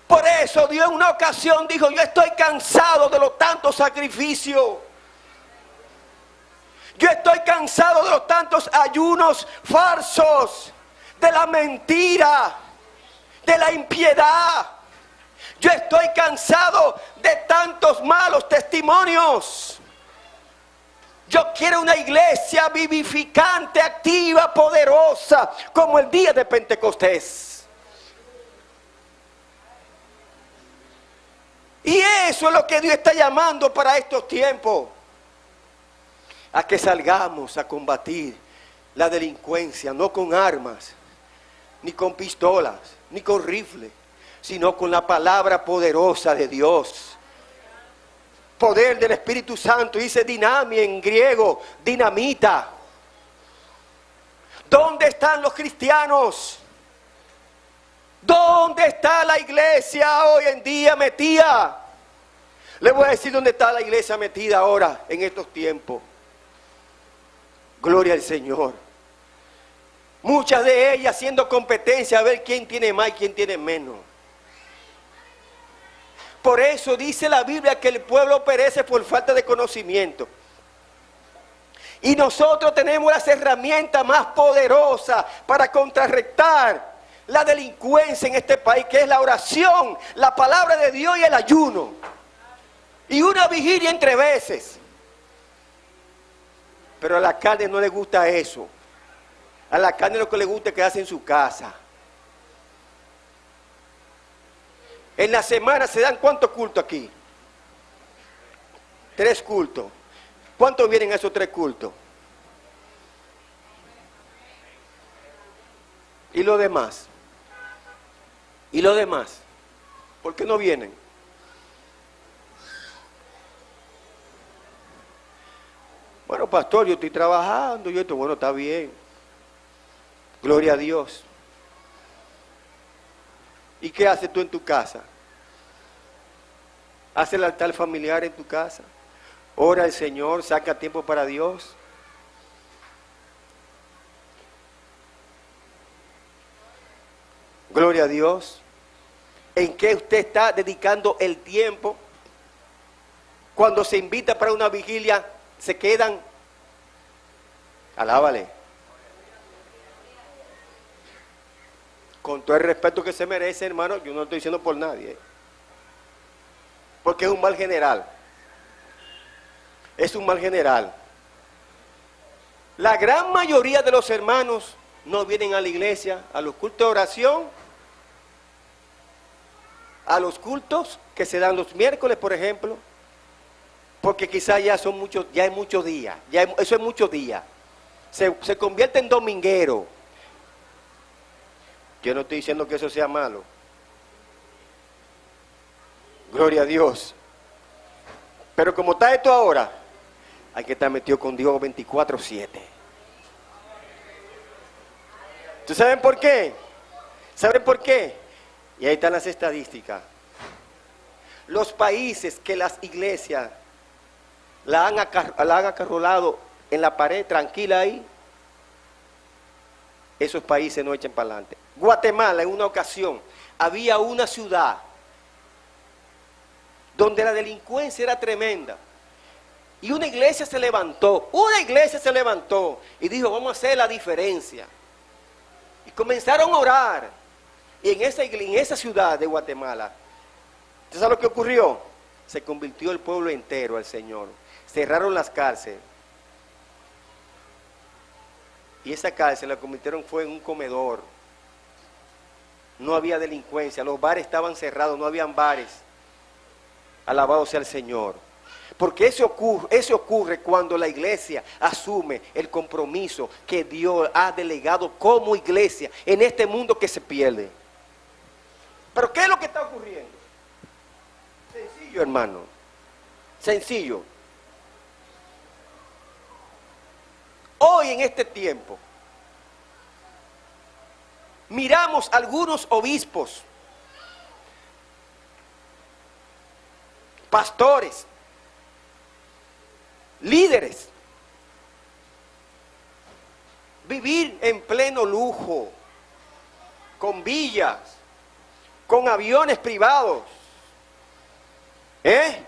Por eso Dios en una ocasión dijo, yo estoy cansado de los tantos sacrificios. Yo estoy cansado de los tantos ayunos falsos, de la mentira, de la impiedad. Yo estoy cansado de tantos malos testimonios. Yo quiero una iglesia vivificante, activa, poderosa, como el día de Pentecostés. Y eso es lo que Dios está llamando para estos tiempos. A que salgamos a combatir la delincuencia, no con armas, ni con pistolas, ni con rifles, sino con la palabra poderosa de Dios. Poder del Espíritu Santo, dice dinamia en griego, dinamita. están los cristianos? ¿Dónde está la iglesia hoy en día metida? Le voy a decir dónde está la iglesia metida ahora, en estos tiempos. Gloria al Señor. Muchas de ellas haciendo competencia a ver quién tiene más y quién tiene menos. Por eso dice la Biblia que el pueblo perece por falta de conocimiento. Y nosotros tenemos las herramientas más poderosas para contrarrestar la delincuencia en este país, que es la oración, la palabra de Dios y el ayuno. Y una vigilia entre veces. Pero a la carne no le gusta eso. A la carne lo que le gusta es quedarse en su casa. En la semana se dan ¿cuántos cultos aquí? 3 cultos. ¿Cuántos vienen a esos 3 cultos? ¿Y los demás? ¿Y los demás? ¿Por qué no vienen? Bueno, pastor, yo estoy trabajando. Bueno, está bien. Gloria a Dios. ¿Y qué haces tú en tu casa? ¿Haces el altar familiar en tu casa? Ora al Señor, saca tiempo para Dios. Gloria a Dios. ¿En qué usted está dedicando el tiempo? Cuando se invita para una vigilia, se quedan. Alábale. Con todo el respeto que se merece, hermano, yo no lo estoy diciendo por nadie. Porque es un mal general. Es un mal general. La gran mayoría de los hermanos no vienen a la iglesia, a los cultos de oración, a los cultos que se dan los miércoles, por ejemplo, porque quizás ya son muchos, ya hay muchos días, eso es muchos días. Se convierte en dominguero. Yo no estoy diciendo que eso sea malo. Gloria a Dios. Pero como está esto ahora, hay que estar metido con Dios 24/7. ¿Ustedes saben por qué? ¿Saben por qué? Y ahí están las estadísticas. Los países que las iglesias la han acarrolado en la pared tranquila ahí, esos países no echan para adelante. Guatemala, en una ocasión, había una ciudad donde la delincuencia era tremenda. Y una iglesia se levantó y dijo, vamos a hacer la diferencia. Y comenzaron a orar. Y en esa ciudad de Guatemala, ¿usted sabe lo que ocurrió? Se convirtió el pueblo entero al Señor. Cerraron las cárceles. Y esa cárcel la convirtieron fue en un comedor. No había delincuencia, los bares estaban cerrados, no habían bares. Alabado sea el Señor. Porque eso ocurre cuando la iglesia asume el compromiso que Dios ha delegado como iglesia en este mundo que se pierde. Pero ¿qué es lo que está ocurriendo? Sencillo, hermano. Sencillo. Hoy en este tiempo, miramos algunos obispos, pastores, líderes, vivir en pleno lujo, con villas, con aviones privados. ¿Qué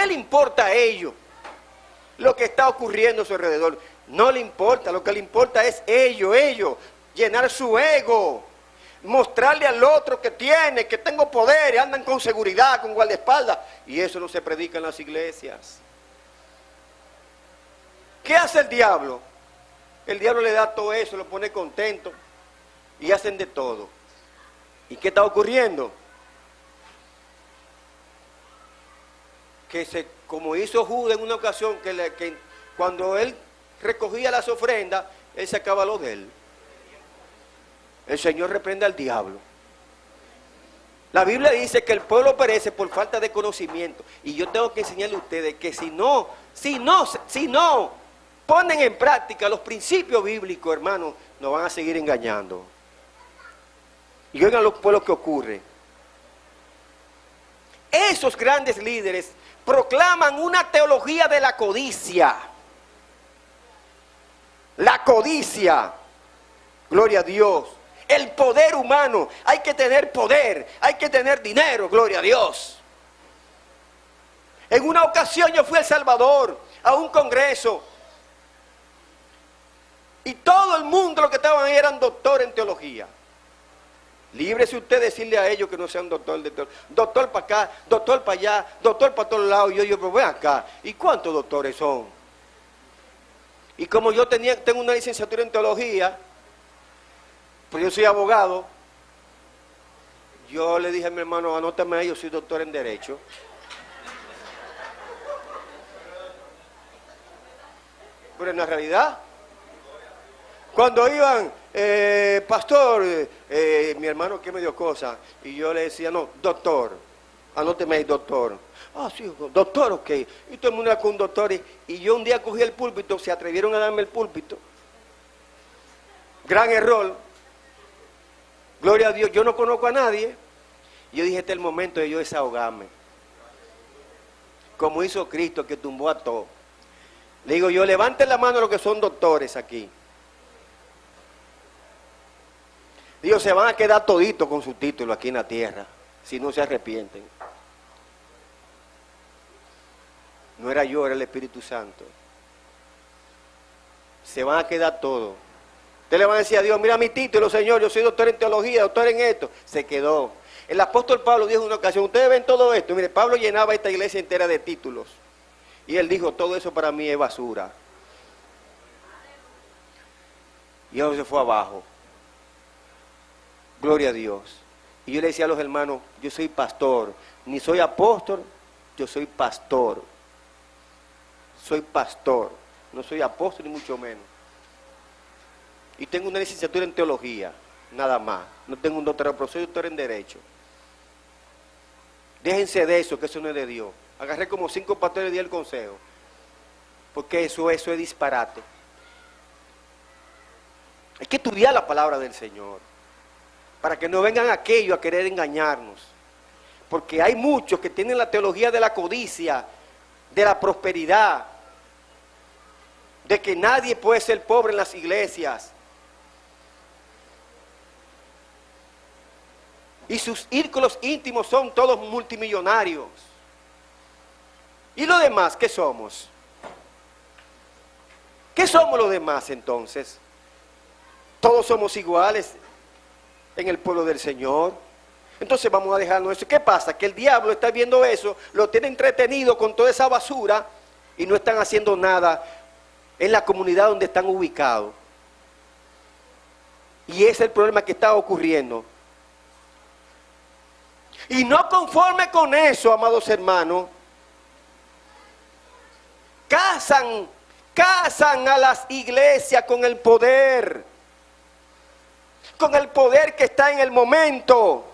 le importa a ellos lo que está ocurriendo a su alrededor? No le importa, lo que le importa es ellos, llenar su ego, mostrarle al otro que tiene, que tengo poder, y andan con seguridad, con guardaespaldas, y eso no se predica en las iglesias. ¿Qué hace el diablo? El diablo le da todo eso, lo pone contento, y hacen de todo. ¿Y qué está ocurriendo? Que como hizo Judas en una ocasión, que cuando él recogía las ofrendas, él sacaba lo de él. El Señor reprende al diablo. La Biblia dice que el pueblo perece por falta de conocimiento. Y yo tengo que enseñarle a ustedes que si no ponen en práctica los principios bíblicos, hermanos, nos van a seguir engañando. Y oigan lo que ocurre. Esos grandes líderes proclaman una teología de la codicia. La codicia. Gloria a Dios. El poder humano. Hay que tener poder. Hay que tener dinero. Gloria a Dios. En una ocasión yo fui a El Salvador a un congreso. Y todo el mundo lo que estaban ahí eran doctores en teología. Líbrese usted de decirle a ellos que no sean doctor de teología. Doctor para acá, doctor para allá, doctor para todos lados. Y yo, pero ven acá. ¿Y cuántos doctores son? Y como yo tengo una licenciatura en teología, pues yo soy abogado, yo le dije a mi hermano, anótame ahí, yo soy doctor en Derecho. Pero en la realidad, cuando iban, pastor, mi hermano que me dio cosas, y yo le decía, no, doctor, anóteme ahí, doctor. Ah, sí, doctor, ok. Y todo el mundo era con un doctor, y yo un día cogí el púlpito, se atrevieron a darme el púlpito. Gran error. Gloria a Dios, yo no conozco a nadie. Y yo dije, este es el momento de yo desahogarme. Como hizo Cristo, que tumbó a todos. Le digo yo, levanten la mano los que son doctores aquí. Digo, se van a quedar toditos con su título aquí en la tierra, si no se arrepienten. No era yo, era el Espíritu Santo. Se van a quedar todos. Usted le va a decir a Dios, mira mi título, Señor, yo soy doctor en teología, doctor en esto. Se quedó. El apóstol Pablo dijo en una ocasión, ustedes ven todo esto. Mire, Pablo llenaba esta iglesia entera de títulos. Y él dijo, todo eso para mí es basura. Y eso se fue abajo. Gloria a Dios. Y yo le decía a los hermanos, yo soy pastor. Ni soy apóstol, yo soy pastor. Soy pastor. No soy apóstol ni mucho menos. Y tengo una licenciatura en teología, nada más. No tengo un doctorado, pero soy doctor en Derecho. Déjense de eso, que eso no es de Dios. Agarré como 5 pastores y di el consejo. Porque eso es disparate. Hay que estudiar la palabra del Señor. Para que no vengan aquellos a querer engañarnos. Porque hay muchos que tienen la teología de la codicia, de la prosperidad, de que nadie puede ser pobre en las iglesias. Y sus círculos íntimos son todos multimillonarios. ¿Y los demás qué somos? ¿Qué somos los demás entonces? Todos somos iguales en el pueblo del Señor. Entonces vamos a dejarnos eso. ¿Qué pasa? Que el diablo está viendo eso, lo tiene entretenido con toda esa basura y no están haciendo nada en la comunidad donde están ubicados. Y ese es el problema que está ocurriendo. Y no conforme con eso, amados hermanos, casan a las iglesias con el poder que está en el momento,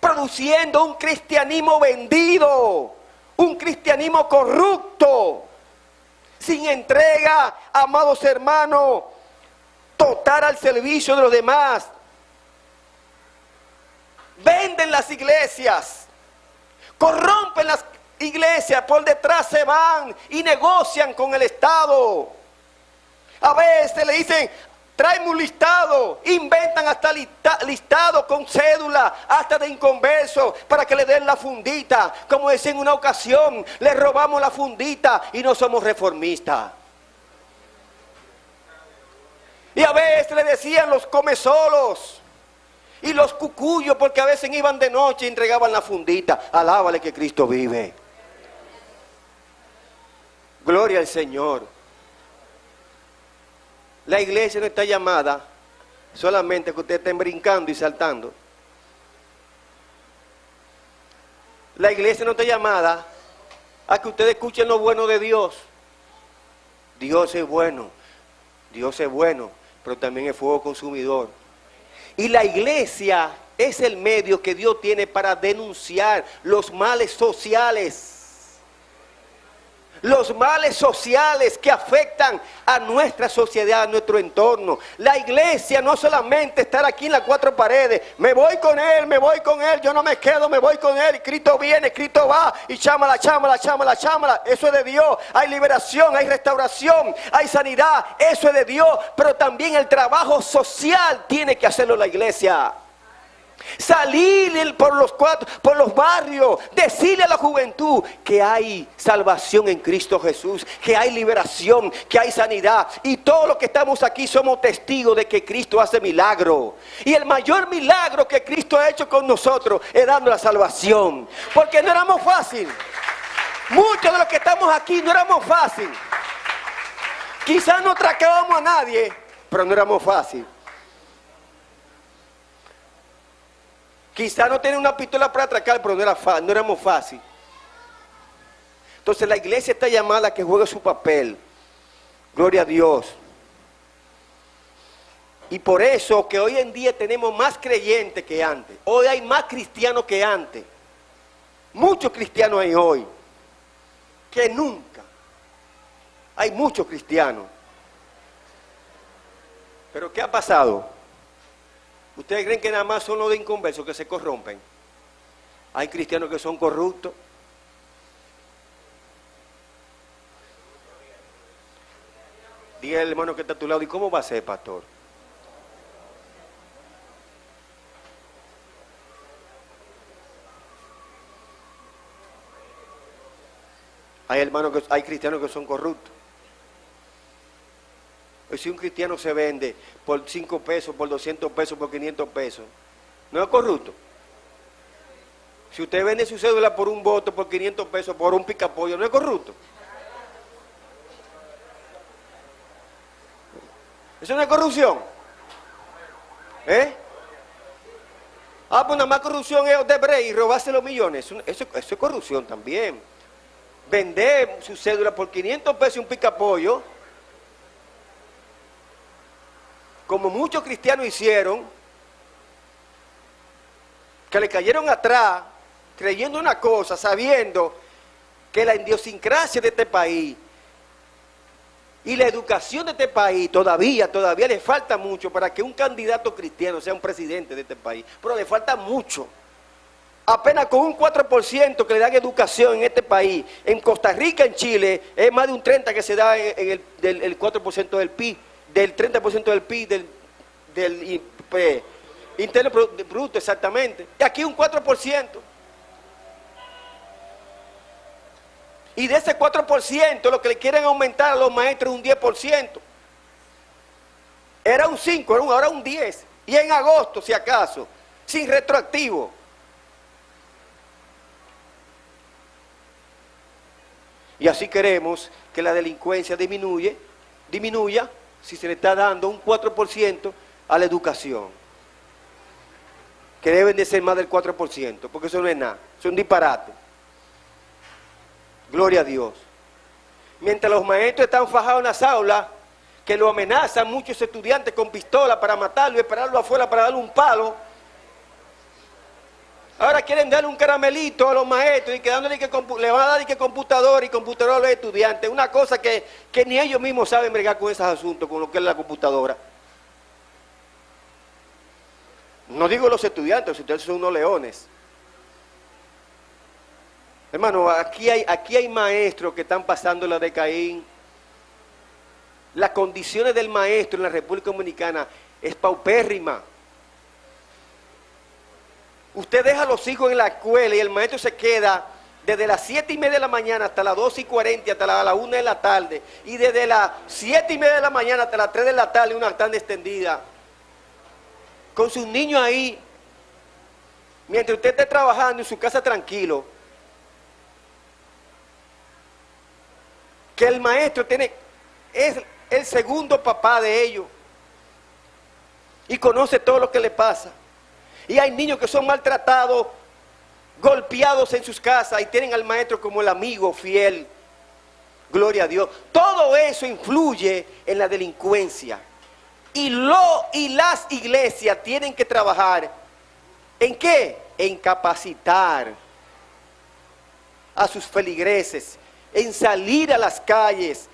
produciendo un cristianismo vendido, un cristianismo corrupto, sin entrega, amados hermanos, total al servicio de los demás. Venden las iglesias, corrompen las iglesias, por detrás se van y negocian con el Estado. A veces le dicen, tráeme un listado, inventan hasta listado con cédula, hasta de inconverso, para que le den la fundita. Como decía en una ocasión, le robamos la fundita y no somos reformistas. Y a veces le decían los comesolos y los cucuyos, porque a veces iban de noche y entregaban la fundita. Alábale que Cristo vive. Gloria al Señor. La iglesia no está llamada solamente que ustedes estén brincando y saltando. La iglesia no está llamada a que ustedes escuchen lo bueno de Dios. Dios es bueno, pero también es fuego consumidor. Y la iglesia es el medio que Dios tiene para denunciar los males sociales, los males sociales que afectan a nuestra sociedad, a nuestro entorno. La iglesia no solamente estar aquí en las cuatro paredes, me voy con él, yo no me quedo, me voy con él, Cristo viene, Cristo va, y chámala, eso es de Dios. Hay liberación, hay restauración, hay sanidad, eso es de Dios, pero también el trabajo social tiene que hacerlo la iglesia. Salir por los barrios, decirle a la juventud que hay salvación en Cristo Jesús, que hay liberación, que hay sanidad. Y todos los que estamos aquí somos testigos de que Cristo hace milagro. Y el mayor milagro que Cristo ha hecho con nosotros es dando la salvación. Porque no éramos fácil. Muchos de los que estamos aquí no éramos fácil. Quizás no atracábamos a nadie, pero no éramos fácil. Quizá no tiene una pistola para atracar, pero no éramos fácil. Entonces la iglesia está llamada a que juegue su papel. Gloria a Dios. Y por eso que hoy en día tenemos más creyentes que antes. Hoy hay más cristianos que antes. Muchos cristianos hay hoy que nunca. Hay muchos cristianos. Pero ¿qué ha pasado? ¿Ustedes creen que nada más son los de inconversos que se corrompen? Hay cristianos que son corruptos. Diga al hermano que está a tu lado, ¿y cómo va a ser, pastor? Hay cristianos que son corruptos. Pues si un cristiano se vende por 5 pesos, por 200 pesos, por 500 pesos, ¿no es corrupto? Si usted vende su cédula por un voto, por 500 pesos, por un picapollo, ¿no es corrupto? ¿Eso no es corrupción? Pues nada más corrupción es Odebrecht y robarse los millones. Eso es corrupción también. Vender su cédula por 500 pesos y un picapollo, como muchos cristianos hicieron, que le cayeron atrás, creyendo una cosa, sabiendo que la idiosincrasia de este país y la educación de este país todavía le falta mucho para que un candidato cristiano sea un presidente de este país, pero le falta mucho. Apenas con un 4% que le dan educación en este país, en Costa Rica, en Chile, es más de un 30% que se da en el 4% del PIB. Del 30% del PIB, del interno bruto, exactamente. Y aquí un 4%. Y de ese 4%, lo que le quieren aumentar a los maestros es un 10%. Era un 5%, ahora un 10%. Y en agosto, si acaso, sin retroactivo. Y así queremos que la delincuencia disminuya, si se le está dando un 4% a la educación, que deben de ser más del 4%, porque eso no es nada, es un disparate. Gloria a Dios. Mientras los maestros están fajados en las aulas, que lo amenazan muchos estudiantes con pistola para matarlo y esperarlo afuera para darle un palo, ahora quieren darle un caramelito a los maestros y que le van a dar computador y computadora a los estudiantes. Una cosa que ni ellos mismos saben bregar con esos asuntos, con lo que es la computadora. No digo los estudiantes son unos leones. Hermano, aquí hay maestros que están pasando la de Caín. Las condiciones del maestro en la República Dominicana es paupérrima. Usted deja a los hijos en la escuela y el maestro se queda desde las 7:30 de la mañana hasta las 12:40, hasta las 1 de la tarde. Y desde las 7:30 de la mañana hasta las 3 de la tarde, una tarde extendida. Con sus niños ahí. Mientras usted esté trabajando en su casa tranquilo. Que el maestro es el segundo papá de ellos. Y conoce todo lo que le pasa. Y hay niños que son maltratados, golpeados en sus casas y tienen al maestro como el amigo fiel. Gloria a Dios. Todo eso influye en la delincuencia. Y las iglesias tienen que trabajar. ¿En qué? En capacitar a sus feligreses, en salir a las calles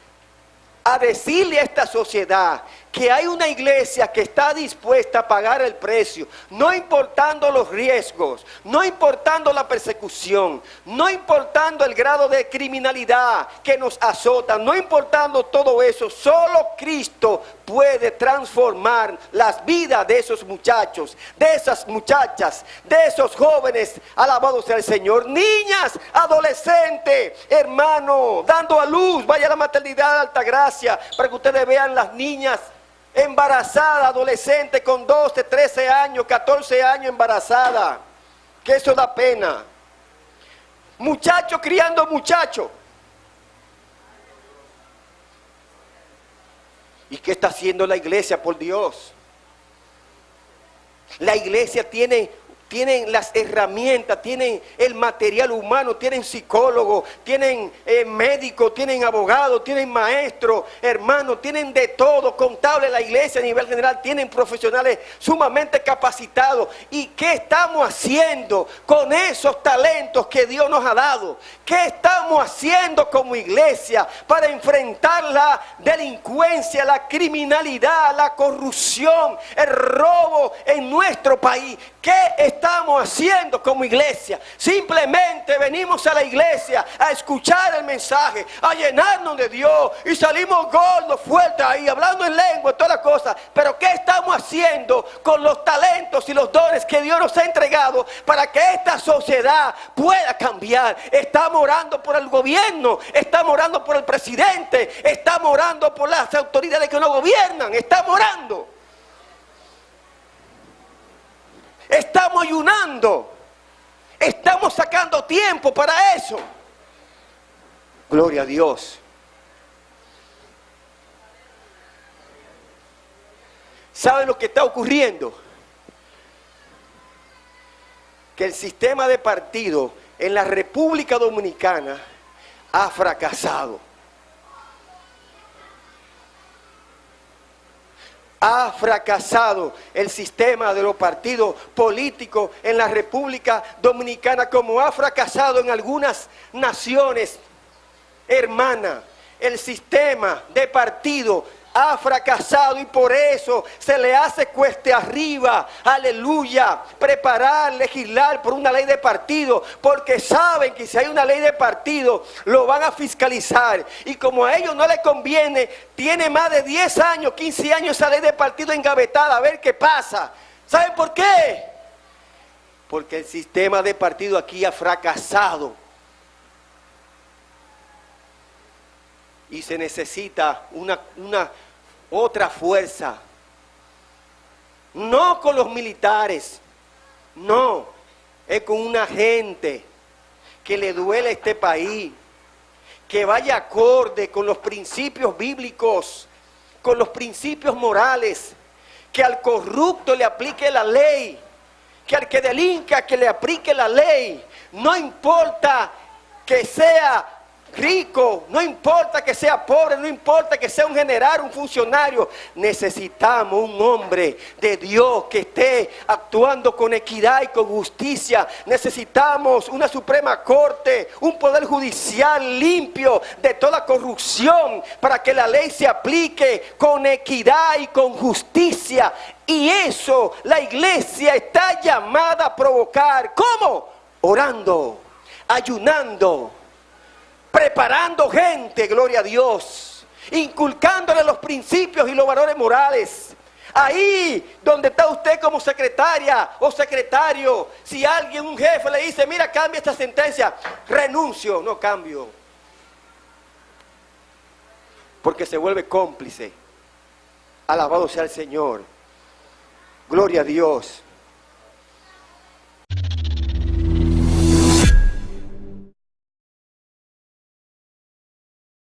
a decirle a esta sociedad que hay una iglesia que está dispuesta a pagar el precio, no importando los riesgos, no importando la persecución, no importando el grado de criminalidad que nos azota, no importando todo eso. Solo Cristo puede transformar las vidas de esos muchachos, de esas muchachas, de esos jóvenes, alabado sea el Señor, niñas, adolescentes, hermano, dando a luz. Vaya a la maternidad de Altagracia para que ustedes vean las niñas embarazada, adolescente con 12, 13 años, 14 años embarazada, que eso da pena. Muchachos criando muchachos. ¿Y qué está haciendo la iglesia, por Dios? La iglesia tienen las herramientas, tienen el material humano, tienen psicólogos, tienen médicos, tienen abogados, tienen maestros, hermanos, tienen de todo, contable. La iglesia a nivel general tienen profesionales sumamente capacitados. ¿Y qué estamos haciendo con esos talentos que Dios nos ha dado? ¿Qué estamos haciendo como iglesia para enfrentar la delincuencia, la criminalidad, la corrupción, el robo en nuestro país? ¿Qué estamos haciendo como iglesia? Simplemente venimos a la iglesia a escuchar el mensaje, a llenarnos de Dios y salimos gordos, fuertes ahí, hablando en lengua y todas las cosas. Pero ¿qué estamos haciendo con los talentos y los dones que Dios nos ha entregado para que esta sociedad pueda cambiar? Estamos orando por el gobierno, estamos orando por el presidente, estamos orando por las autoridades que nos gobiernan, estamos orando. Estamos ayunando, estamos sacando tiempo para eso. Gloria a Dios. ¿Saben lo que está ocurriendo? Que el sistema de partido en la República Dominicana ha fracasado. Ha fracasado el sistema de los partidos políticos en la República Dominicana, como ha fracasado en algunas naciones hermanas. El sistema de partido ha fracasado y por eso se le hace cueste arriba, aleluya, preparar, legislar por una ley de partido, porque saben que si hay una ley de partido lo van a fiscalizar, y como a ellos no les conviene, tiene más de 10 años, 15 años esa ley de partido engavetada, a ver qué pasa. ¿Saben por qué? Porque el sistema de partido aquí ha fracasado y se necesita una otra fuerza. No con los militares, no, es con una gente que le duele a este país, que vaya acorde con los principios bíblicos, con los principios morales, que al corrupto le aplique la ley, que al que delinca que le aplique la ley. No importa que sea rico, no importa que sea pobre, no importa que sea un general, un funcionario. Necesitamos un hombre de Dios que esté actuando con equidad y con justicia. Necesitamos una Suprema Corte, un poder judicial limpio de toda corrupción, para que la ley se aplique con equidad y con justicia. Y eso la iglesia está llamada a provocar. ¿Cómo? Orando, ayunando, preparando gente, gloria a Dios, inculcándole los principios y los valores morales. Ahí donde está usted como secretaria o secretario, si alguien, un jefe le dice, mira, cambia esta sentencia, renuncio, no cambio, porque se vuelve cómplice. Alabado sea el Señor, gloria a Dios.